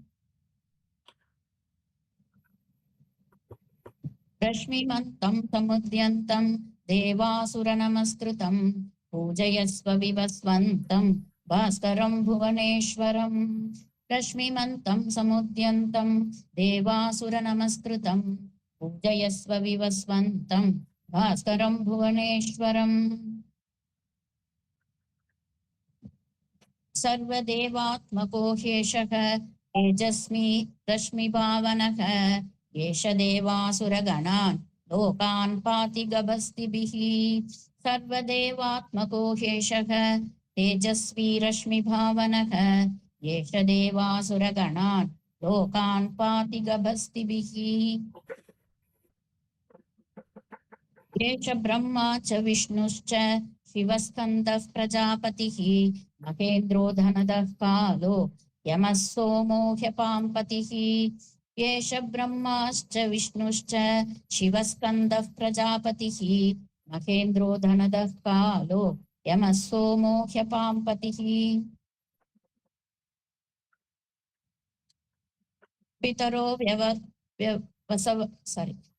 रश्मिमन्तं समुद्यन्तं देवासुरनमस्कृतं पूजयस्व विवस्वन्तं भास्करं भुवनेश्वरम्. रश्मिमन्तं समुद्यन्तं देवासुरनमस्कृतं पूजयस्व विवस्वन्तं भास्करं भुवनेश्वरम्. सर्वदेवात्मको ह्येषः तेजस्मी रश्मिभावनः एष देवासुरगणान् लोकान् पाति गभस्तिभिः. सर्वदेवात्मको ह्येषः तेजस्वी रश्मिभावनः एष देवासुरगणान् लोकान् पाति गभस्तिभिः. एष ब्रह्मा च विष्णुश्च शिवस्कन्दः प्रजापतिः महेन्द्रो धनदः कालो यमः सोमो ह्यपाम्पतिः. एष ब्रह्माश्च विष्णुश्च शिवस्कन्दः प्रजापतिः महेन्द्रो धनदः कालो यमः सोमो ह्यपाम्पतिः.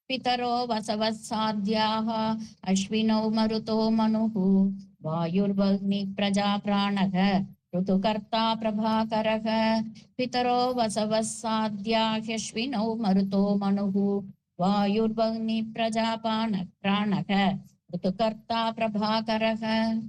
पितरो वसवस्साध्याः अश्विनौ मरुतो मनुः वायुर्वह्निः प्रजाप्राणः ऋतुकर्ता प्रभाकरः. पितरो वसवस्साध्याह्यश्विनौ मरुतो मनुः वायुर्वह्निः प्रजाप्राणः ऋतुकर्ता प्रभाकरः.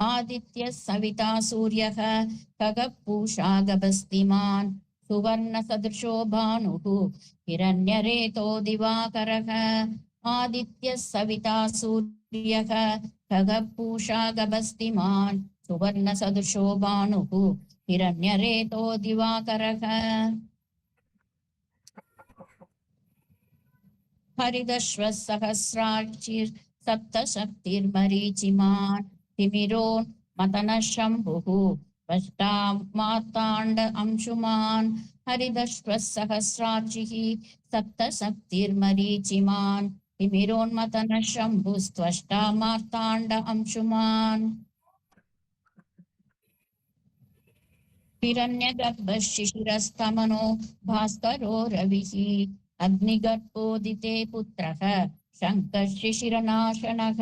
आदित्यः सविता सूर्यः खगः पूषा गभस्तिमान् सुवर्णसदृशो भानुः हिरण्यरेतो दिवाकरः. आदित्यः सविता सूर्यः खगः पूषा गभस्तिमान् सुवर्णसदृशो भानुः हिरण्यरेतो दिवाकरः. हरिदश्वः सहस्राक्षिर्सप्तशक्तिर्मरीचिमान् तिमिरोन् मतनः शम्भुः वष्टामार्ताण्ड अंशुमान्. हरिदश्वः सहस्राक्षिः सप्तशक्तिर्मरीचिमान् तिमिरोन्मतनः शम्भुस्त्वष्टामार्ताण्ड अंशुमान्. हिरण्यगर्भः शिशिरस्तमनो भास्करो रविः अग्निगर्भोदिते पुत्रः शङ्कः शिशिरनाशनः.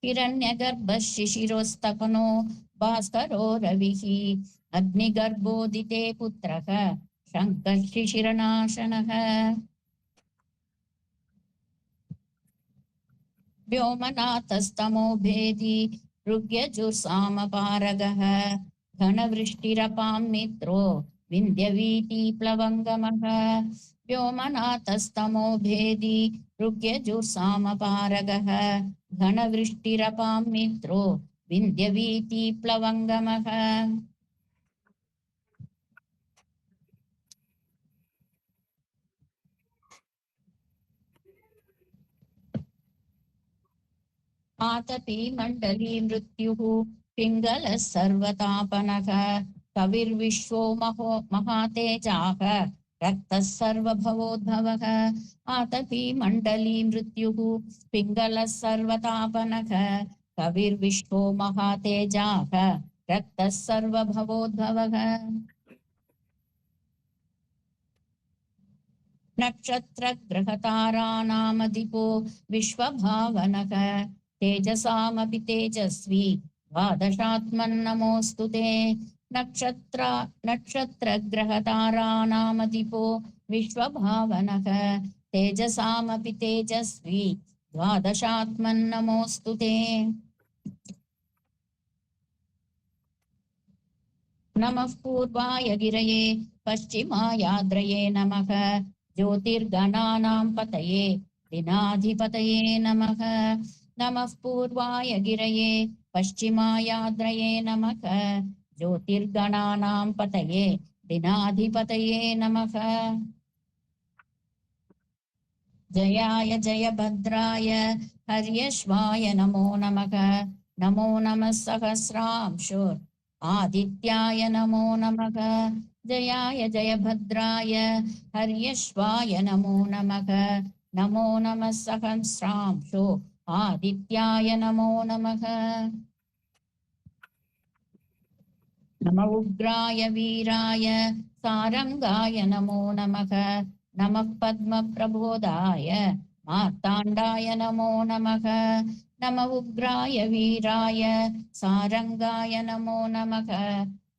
हिरण्यगर्भः शिशिरोस्तपनो भास्करो रविः अग्निगर्भोदिते पुत्रः शङ्कः शिशिरनाशनः. व्योमनाथस्तमो भेदी ऋग्यजुर्सामपारगः घनवृष्टिरपां मित्रो विन्ध्यवीति प्लवङ्गमः व्योमनाथस्तमो भेदी ऋग्यजुर्सामपारगः घनवृष्टिरपां मित्रो विन्ध्यवीति प्लवङ्गमः आतपी मण्डली मृत्युः पिङ्गलः सर्वतापनः कविर्विश्वो महातेजाः रक्तः सर्वभवोद्भवः आतपी मण्डली मृत्युः पिङ्गलः सर्वतापनः कविर्विश्वो महातेजाः रक्तः सर्वभवोद्भवः नक्षत्रग्रहतारानामधिपो विश्वभावनः तेजसामपि तेजस्वी द्वादशात्मन्नमोऽस्तु ते नक्षत्रग्रहतारानामधिपो विश्वभावनः तेजसामपि तेजस्वी द्वादशात्मन्नमोऽस्तु ते नमः पूर्वाय गिरये पश्चिमायाद्रये नमः ज्योतिर्गणानां पतये दिनाधिपतये नमः नमः पूर्वाय गिरये पश्चिमायाद्रये नमः ज्योतिर्गणानां पतये दिनाधिपतये नमः जयाय जयभद्राय हर्यश्वाय नमो नमः नमो नमः सहस्रांशुर् आदित्याय नमो नमः जयाय जयभद्राय हर्यश्वाय नमो नमः नमो नमः सहस्रांशो आदित्याय नमो नमः नमो उग्राय वीराय सारंगाय नमो नमः नमः पद्मप्रबोधाय मार्ताण्डाय नमो नमः नमः उग्राय वीराय सारंगाय नमो नमः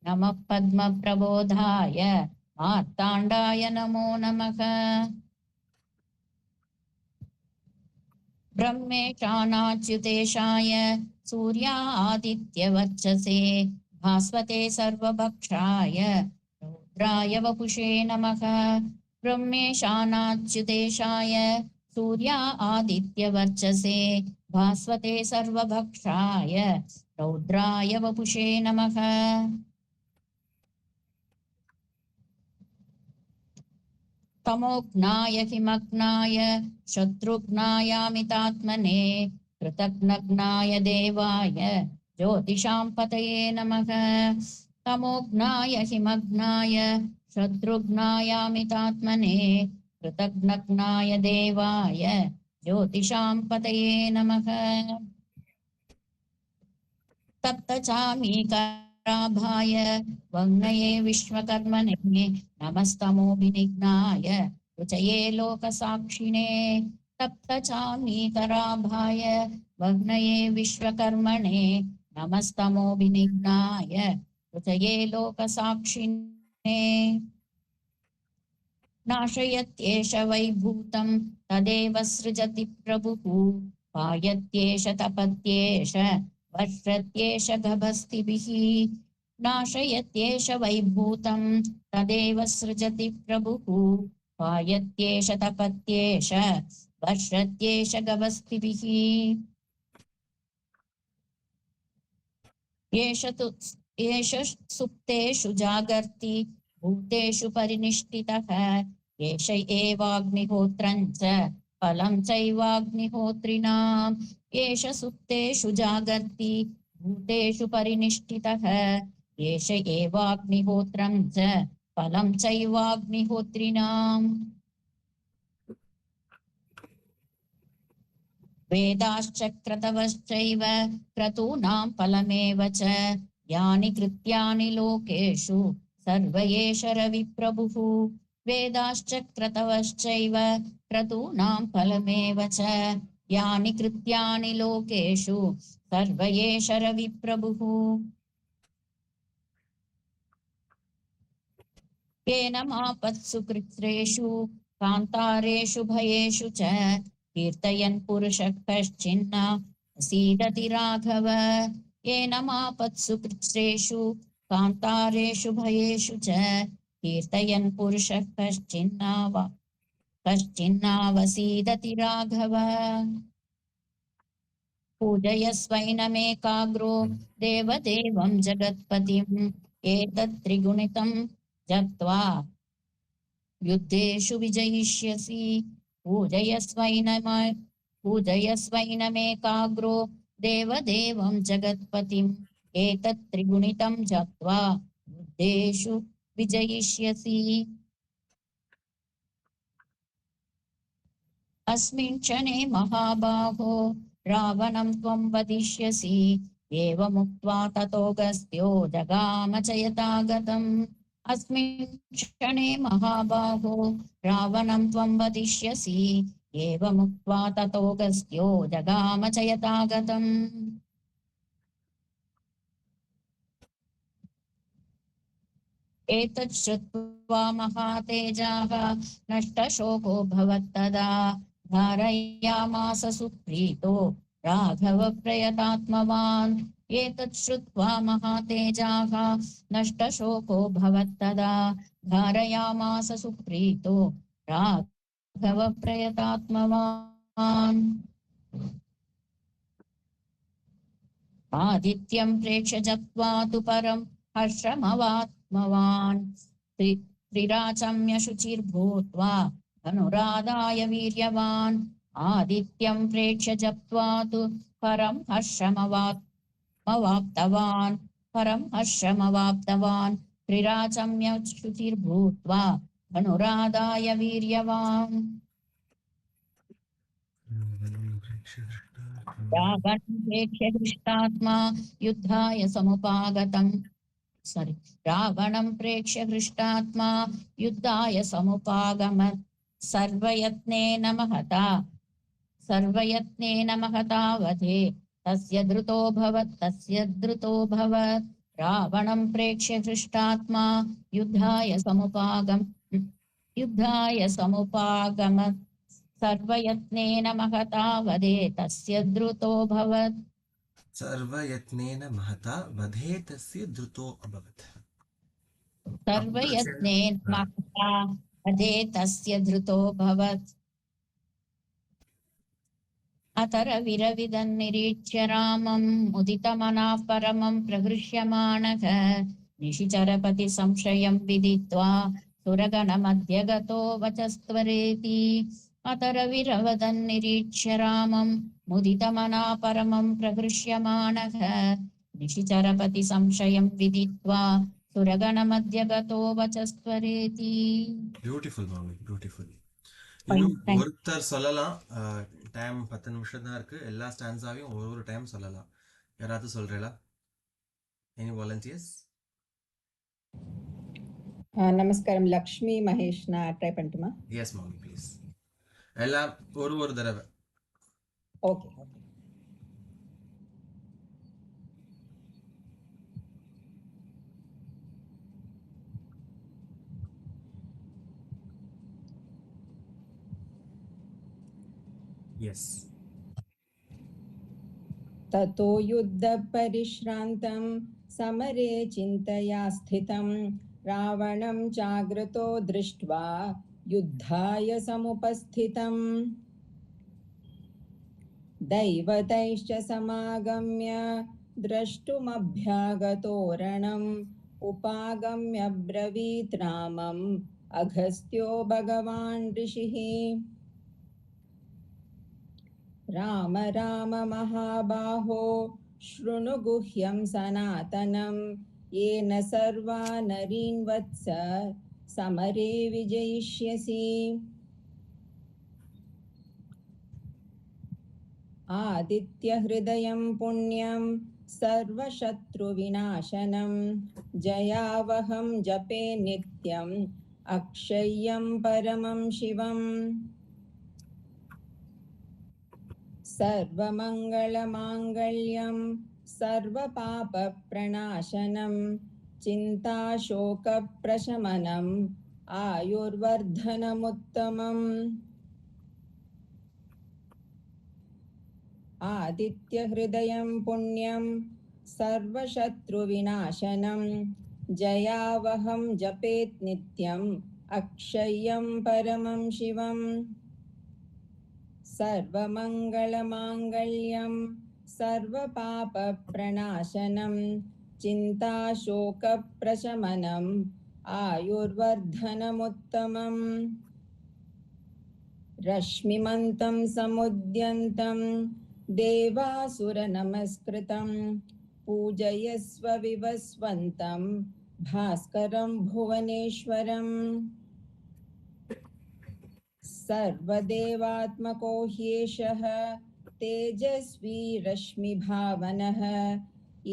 नमः पद्मप्रबोधाय मार्ताण्डाय नमो नमः ब्रह्मेशानाच्युतेशाय सूर्यादित्यवर्चसे भास्वते सर्वभक्षाय रुद्राय वपुषे नमः ब्रह्मेशानाच्युतेशाय सूर्या आदित्यवर्चसे भास्वते सर्वभक्षाय रौद्राय वपुषे नमः तमोघ्नाय हिमग्नाय शत्रुघ्नायामितात्मने कृतघ्नघ्नाय देवाय ज्योतिषां पतये नमः तमोघ्नाय हिमग्नाय शत्रुघ्नायामितात्मने कृतघ्नघ्नाय देवाय ज्योतिषां पतये नमः तप्तचामीकराभाय वग्नये विश्वकर्मणे नमस्तमोभिनिघ्नाय रुचये लोकसाक्षिणे तप्तचामीकराभाय वग्नये विश्वकर्मणे नमस्तमोभिनिघ्नाय रुचये लोकसाक्षिणे नाशयत्येष वैभूतं तदेव सृजति प्रभुः पायत्येष तपत्येष वर्षत्येष गभस्तिभिः नाशयत्येष वैभूतं तदेव सृजति प्रभुः पायत्येष तपत्येष वर्षत्येष गभस्तिभिः एष सुप्तेषु जागर्ति भूतेषु परिनिष्ठितः एष एवाग्निहोत्रं च फलं चैवाग्निहोत्रिणाम् एष सुप्तेषु जागर्ति भूतेषु परिनिष्ठितः एष एवाग्निहोत्रं च फलं चैवाग्निहोत्रिणाम् वेदाश्च क्रतवश्चैव क्रतूनां फलमेव च यानि कृत्यानि लोकेषु सर्व एष रविप्रभुः वेदाश्च क्रतवश्चैव क्रतूनां फलमेव च यानि कृत्यानि लोकेषु सर्व एष रविप्रभुः येन मापत्सु कृत्रेषु कान्तारेषु भयेषु च कीर्तयन् पुरुषः कश्चिन्न सीदति राघव येन मापत्सु कृत्रेषु कान्तारेषु भयेषु च कीर्तयन् पुरुषः कश्चिन्नावसीदति राघव पूजयस्वैनमेकाग्रो देवदेवं जगत्पतिम् एतत्त्रिगुणितं जप्त्वा युद्धेषु विजयिष्यसि पूजयस्वैनमेकाग्रो देवदेवं जगत्पतिम् एतत्त्रिगुणितं जप्त्वा युद्धेषु विजयिष्यसि अस्मिन् क्षणे महाबाहो रावणं त्वं वदिष्यसि एवमुक्त्वा ततोऽगस्त्यो जगाम च यथागतम् अस्मिन् क्षणे महाबाहो रावणं त्वं वदिष्यसि एवमुक्त्वा ततोऽगस्त्यो जगाम च यथागतम् एतत् श्रुत्वा महातेजाः नष्टशोको भवत्तदा धारयामास सुप्रीतो राघवप्रयतात्मवान् एतत् श्रुत्वा महातेजाः नष्टशोको भवत्तदा धारयामास सुप्रीतो राघवप्रयतात्मवान् आदित्यं प्रेक्ष्य जप्त्वा तु परं हर्षमवात्मवान् त्रिराचम्य शुचिर्भूत्वा धनुरादाय वीर्यवान् आदित्यं प्रेक्ष्य जप्त्वा तु परं हर्षमवाप्तवान् त्रिराचम्य शुचिर्भूत्वा धनुरादाय वीर्यवान् रावणं प्रेक्ष्य हृष्टात्मा युद्धाय समुपागतम् रावणं प्रेक्ष्य हृष्टात्मा युद्धाय समुपागमत् सर्वयत्नेन महता वधे तस्य द्रुतो भवत् रावणं प्रेक्ष्य हृष्टात्मा युद्धाय समुपागमत् सर्वयत्नेन महता वधे तस्य द्रुतो भवत् सर्वयत्नेन महता वधे तस्य द्रुतो अभवत् सर्वयत्नेन महता वधे तस्य द्रुतो भवत् अतरविरविदन्निरीक्ष्य रामं मुदितमनाः परमं प्रहृष्यमाणः निशिचरपति संशयं विदित्वा सुरगणमध्यगतो वचस्त्वरेति अतरविरवदन्निरीक्ष्य रामं मुदितमना परमं प्रहृष्यमाणः निशिचरपति संशयं विदित्वा सुरगणमध्यगतो वचस्त्वरेति பியூட்டிஃபுல் மாமி பியூட்டிஃபுல் Fine, இன்னும் thank ஒருத்தர் சொல்லலாம் டைம் 10 நிமிஷம் தான் இருக்கு எல்லா ஸ்டான்ஸாவையும் ஒரு டைம் சொல்லலாம் யாராவது சொல்றீங்களா எனி வாலண்டியர்ஸ் నమస్కారం లక్ష్మీ మహేష్ నా ట్రై పంటుమా எஸ் மாமி ப்ளீஸ் எல்லாம் ஒரு தடவை ఓకే எஸ் ततो युद्धपरिश्रान्तं समरे चिन्तया स्थितं रावणं जागृतो दृष्ट्वा युद्धाय समुपस्थितम् दैवतैश्च समागम्य द्रष्टुमभ्यागतोरणम् उपागम्य ब्रवीत् रामम् अगस्त्यो भगवान् ऋषिः राम राम महाबाहो शृणु गुह्यं सनातनं येन सर्वा नरीन् वत्स समरे विजयिष्यसि आदित्यहृदयं पुण्यं सर्वशत्रुविनाशनं जयावहं जपे नित्यम् अक्षय्यं परमं शिवम् सर्वमङ्गलमाङ्गल्यं सर्वपापप्रणाशनं चिन्ताशोकप्रशमनम् आयुर्वर्धनमुत्तमम् आदित्यहृदयं पुण्यं सर्वशत्रुविनाशनं जयावहं जपेत् नित्यम् अक्षय्यं परमं शिवम् सर्वमङ्गलमाङ्गल्यं सर्वपापप्रणाशनं चिन्ताशोकप्रशमनम् आयुर्वर्धनमुत्तमम् रश्मिमन्तं समुद्यन्तं देवासुरनमस्कृतं पूजयस्व विवस्वन्तं भास्करं भुवनेश्वरम् सर्वदेवात्मको ह्येषः तेजस्वी रश्मिभावनः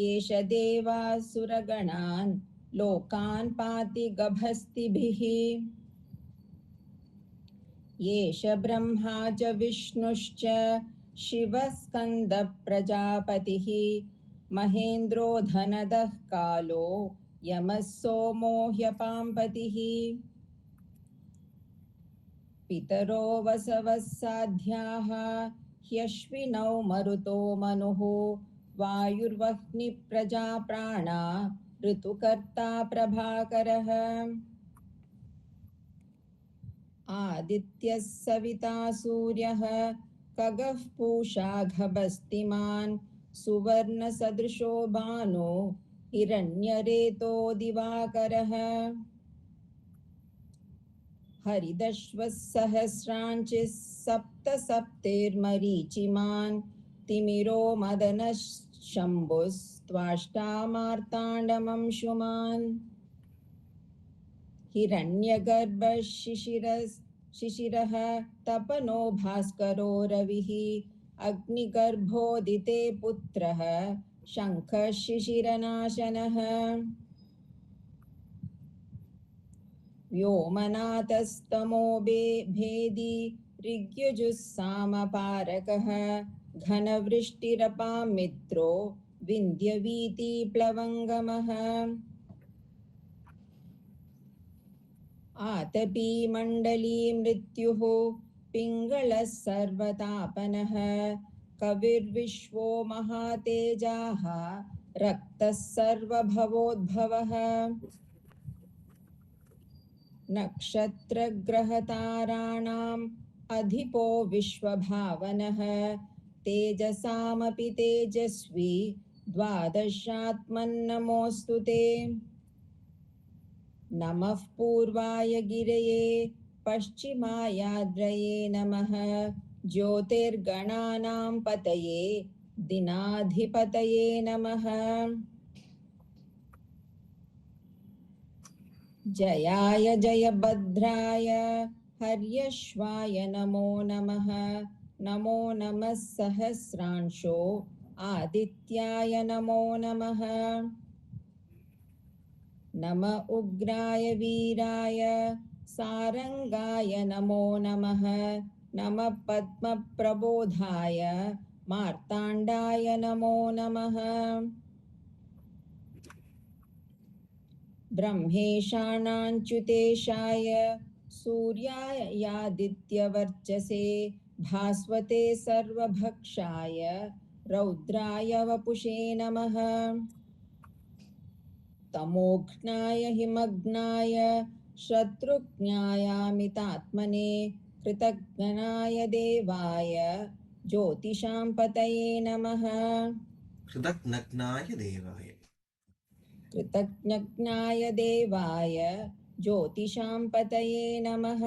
एष देवासुरगणान् लोकान् पाति गभस्तिभिः एष ब्रह्मा च विष्णुश्च शिवः स्कन्दप्रजापतिः महेन्द्रो धनदः कालो यमः सोमो ह्यपाम्पतिः पितरो वसवः साध्याः ह्यश्विनौ मरुतो मनुः वायुर्वह्निप्रजा प्राणा ऋतुकर्ता प्रभाकरः आदित्यः सविता सूर्यः खगः पूषा गभस्तिमान् सुवर्णसदृशो भानो हिरण्यरेतो दिवाकरः हरिदश्वः सहस्रांचिः सप्तसप्तैर्मरीचिमान् तिमिरो मदनः शम्भुस्त्वाष्टा मार्ताण्डमंशुमान् हिरण्यगर्भः शिशिरः तपनो भास्करो रविः अग्निगर्भोदिते पुत्रः शङ्खः शिशिरनाशनः व्योमनाथस्तमो भेदी ऋग्यजुस्सामपारकः घनवृष्टिरपां मित्रो विन्ध्यवीतिप्लवङ्गमः आतपी मण्डली मृत्युः पिङ्गलः सर्वतापनः कविर्विश्वो महातेजाः रक्तः सर्वभवोद्भवः नक्षत्रग्रहताराणाम् अधिपो विश्वभावनः तेजसामपि तेजस्वी द्वादशात्मन्नमोऽस्तु ते नमः पूर्वाय गिरये पश्चिमायाद्रये नमः ज्योतिर्गणानां पतये दिनाधिपतये नमः जयाय जयभद्राय हर्यश्वाय नमो नमः नमो नमः सहस्रांशो आदित्याय नमो नमः नम उग्राय वीराय सारंगाय नमो नमः नमः पद्मप्रबोधाय मार्ताण्डाय नमो नमः ब्रह्मेशानाच्युतेशाय सूर्यायादित्यवर्चसे भास्वते सर्वभक्षाय रौद्राय वपुषे नमः तमोघ्नाय हिमग्नाय शत्रुघ्नायामितात्मने कृतघ्नाय देवाय ज्योतिषां पतये नमः कृतघ्नाय देवाय कृतज्ञज्ञाय देवाय ज्योतिषां पतये नमः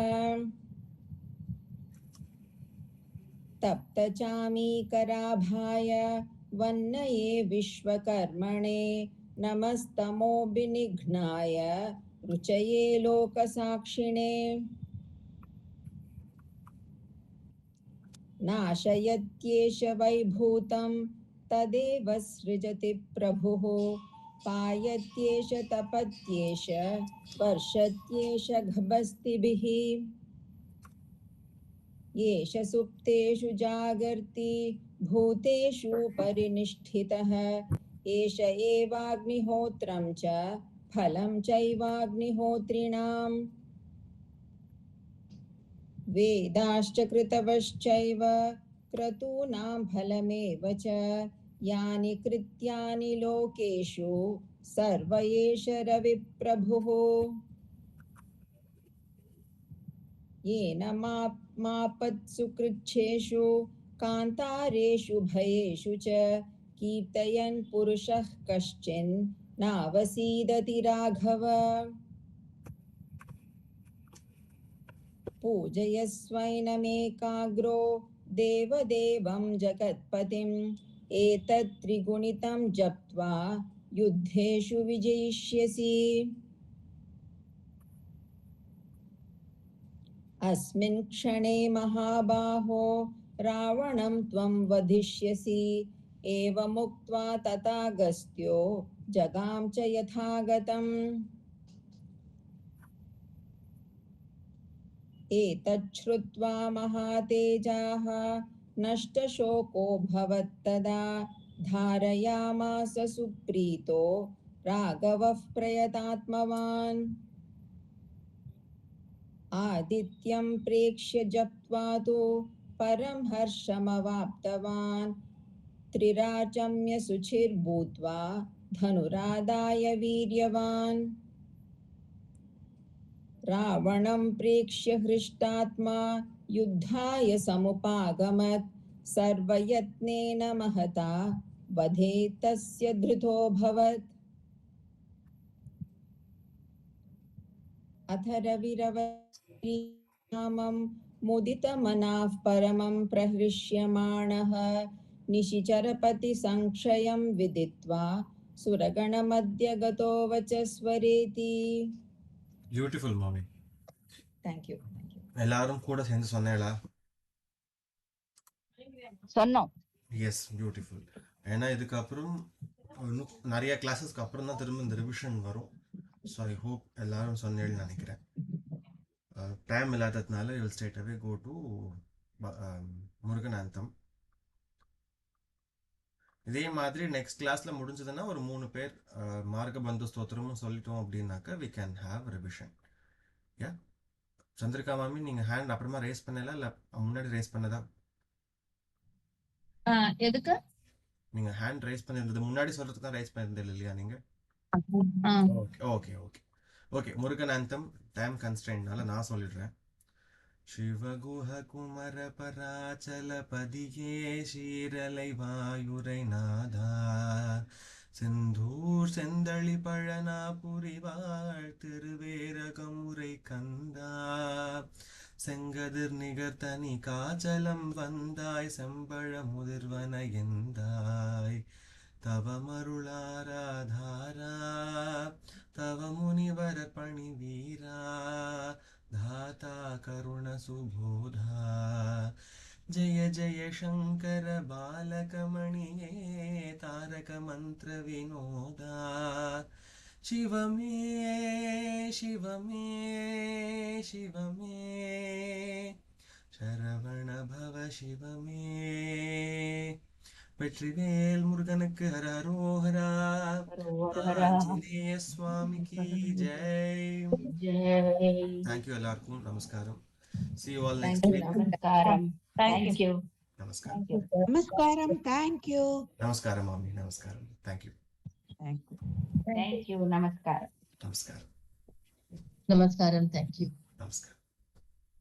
तप्तचामीकराभाय वन्नये विश्वकर्मणे नमस्तमोभिनिघ्नाय रुचये लोकसाक्षिणे नाशयत्येष वैभूतं तदेव सृजति प्रभुः पायत्येष तपत्येष वर्षत्येष गभस्तिभिः येष सुप्तेषु जागर्ति भूतेषु परिनिष्ठितः एष एवाग्निहोत्रं च फलं चैवाग्निहोत्रिणाम् वेदाश्च कृतवश्चैव क्रतूनां फलमेव च यानि कृत्यानि लोकेषु सर्व एष रविप्रभुः येन मापत्सु कृच्छेषु कान्तारेषु भयेषु च कीर्तयन् पुरुषः कश्चिन् नावसीदति राघव पूजयस्वैनमेकाग्रो देवदेवं जगत्पतिम् एतत् त्रिगुणितं जप्त्वा युद्धेषु विजयिष्यसि अस्मिन् क्षणे महाबाहो रावणं त्वं वधिष्यसि एवमुक्त्वा तथागस्त्यो जगाम च यथागतम् एतच्छ्रुत्वा महातेजाः नष्टशोको भवत्तदा धारयामास सुप्रीतो राघवः प्रयतात्मवान् आदित्यं प्रेक्ष्य जप्त्वा तु परं हर्षमवाप्तवान् त्रिराचम्य शुचिर्भूत्वा धनुरादाय वीर्यवान् रावणं प्रेक्ष्य हृष्टात्मा युद्धाय समुपागमत् सर्वयत्नेन महता वधे तस्य धृतोऽभवत् अथ रविरवरीनामं मुदितमनाः परमं प्रहृष्यमाणः निशिचरपतिसंक्षयं विदित्वा सुरगणमध्य गतो वचस्वरेति பியூட்டிஃபுல் மாமி. Thank you. எல்லாரும் கூட சேர்ந்து சொன்னேளா? சொன்னோம். Yes, beautiful. ஏன்னா இதுக்கப்புறம் இன்னும் நிறைய கிளாஸஸ்க்கு அப்புறம் தான் திரும்ப இந்த ரிவிஷன் வரும். ஸோ ஐ ஹோப் எல்லாரும் சொன்னேன்னு நினைக்கிறேன். டைம் இல்லாததுனால you will straight away go to Murugan anthem. இதே மாதிரி நெக்ஸ்ட் கிளாஸ்ல முடிஞ்சதுன்னா ஒரு 3 பேர் மார்கபந்து ஸ்தோத்திரமும் சொல்லிட்டோம் அப்படின்னாக்கா வி கேன் ஹாவ் ரிவிஷன். யா சந்திரிகா மாமி, நீங்க ஹேண்ட் அப்புறமா ரேஸ் பண்ணல இல்ல முன்னாடி ரேஸ் பண்ணதா? எதுக்கு நீங்க ஹேண்ட் ரைஸ் பண்ணிருந்தது முன்னாடி சொல்றதுக்கு தான் ரைஸ் பண்ணிருந்தது இல்லையா நீங்க? Okay okay okay okay. Murugan anthem time கன்ஸ்ட்ரெயின்ட்னால நான் சொல்லிடுறேன். சிவகுஹ குமர பராச்சல பதியே சீரலை வாயுரை நாதா செந்தூர் செந்தளி பழனா புரிவாள் திருவேரகமுறை கந்தா செங்கதிர் நிகர் தனி காச்சலம் வந்தாய் செம்பழ முதிர்வன எந்தாய் தவமருளாராதாரா தவ முனிவர பணி வீரா धाता करुण सुबोधा जय जय शंकर बालक मणिये तारक मंत्र विनोदा शिव मे शिव मे शिव मे शरवण भव शिव मे வெற்றிவேல் முருகனுக்கு ஹரஹரோஹரா. ஆஞ்சநேய சுவாமி கி ஜெய். தேங்க்யூ எல்லாருக்கும். நமஸ்காரம். See you all next week. நமஸ்காரம். Thank you. நமஸ்காரம். Namaskaram. Thank you. நமஸ்காரம் மாமி. நமஸ்காரம். Thank you. Thank you. நமஸ்காரம். நமஸ்காரம். நமஸ்காரம். Thank you. நமஸ்காரம்.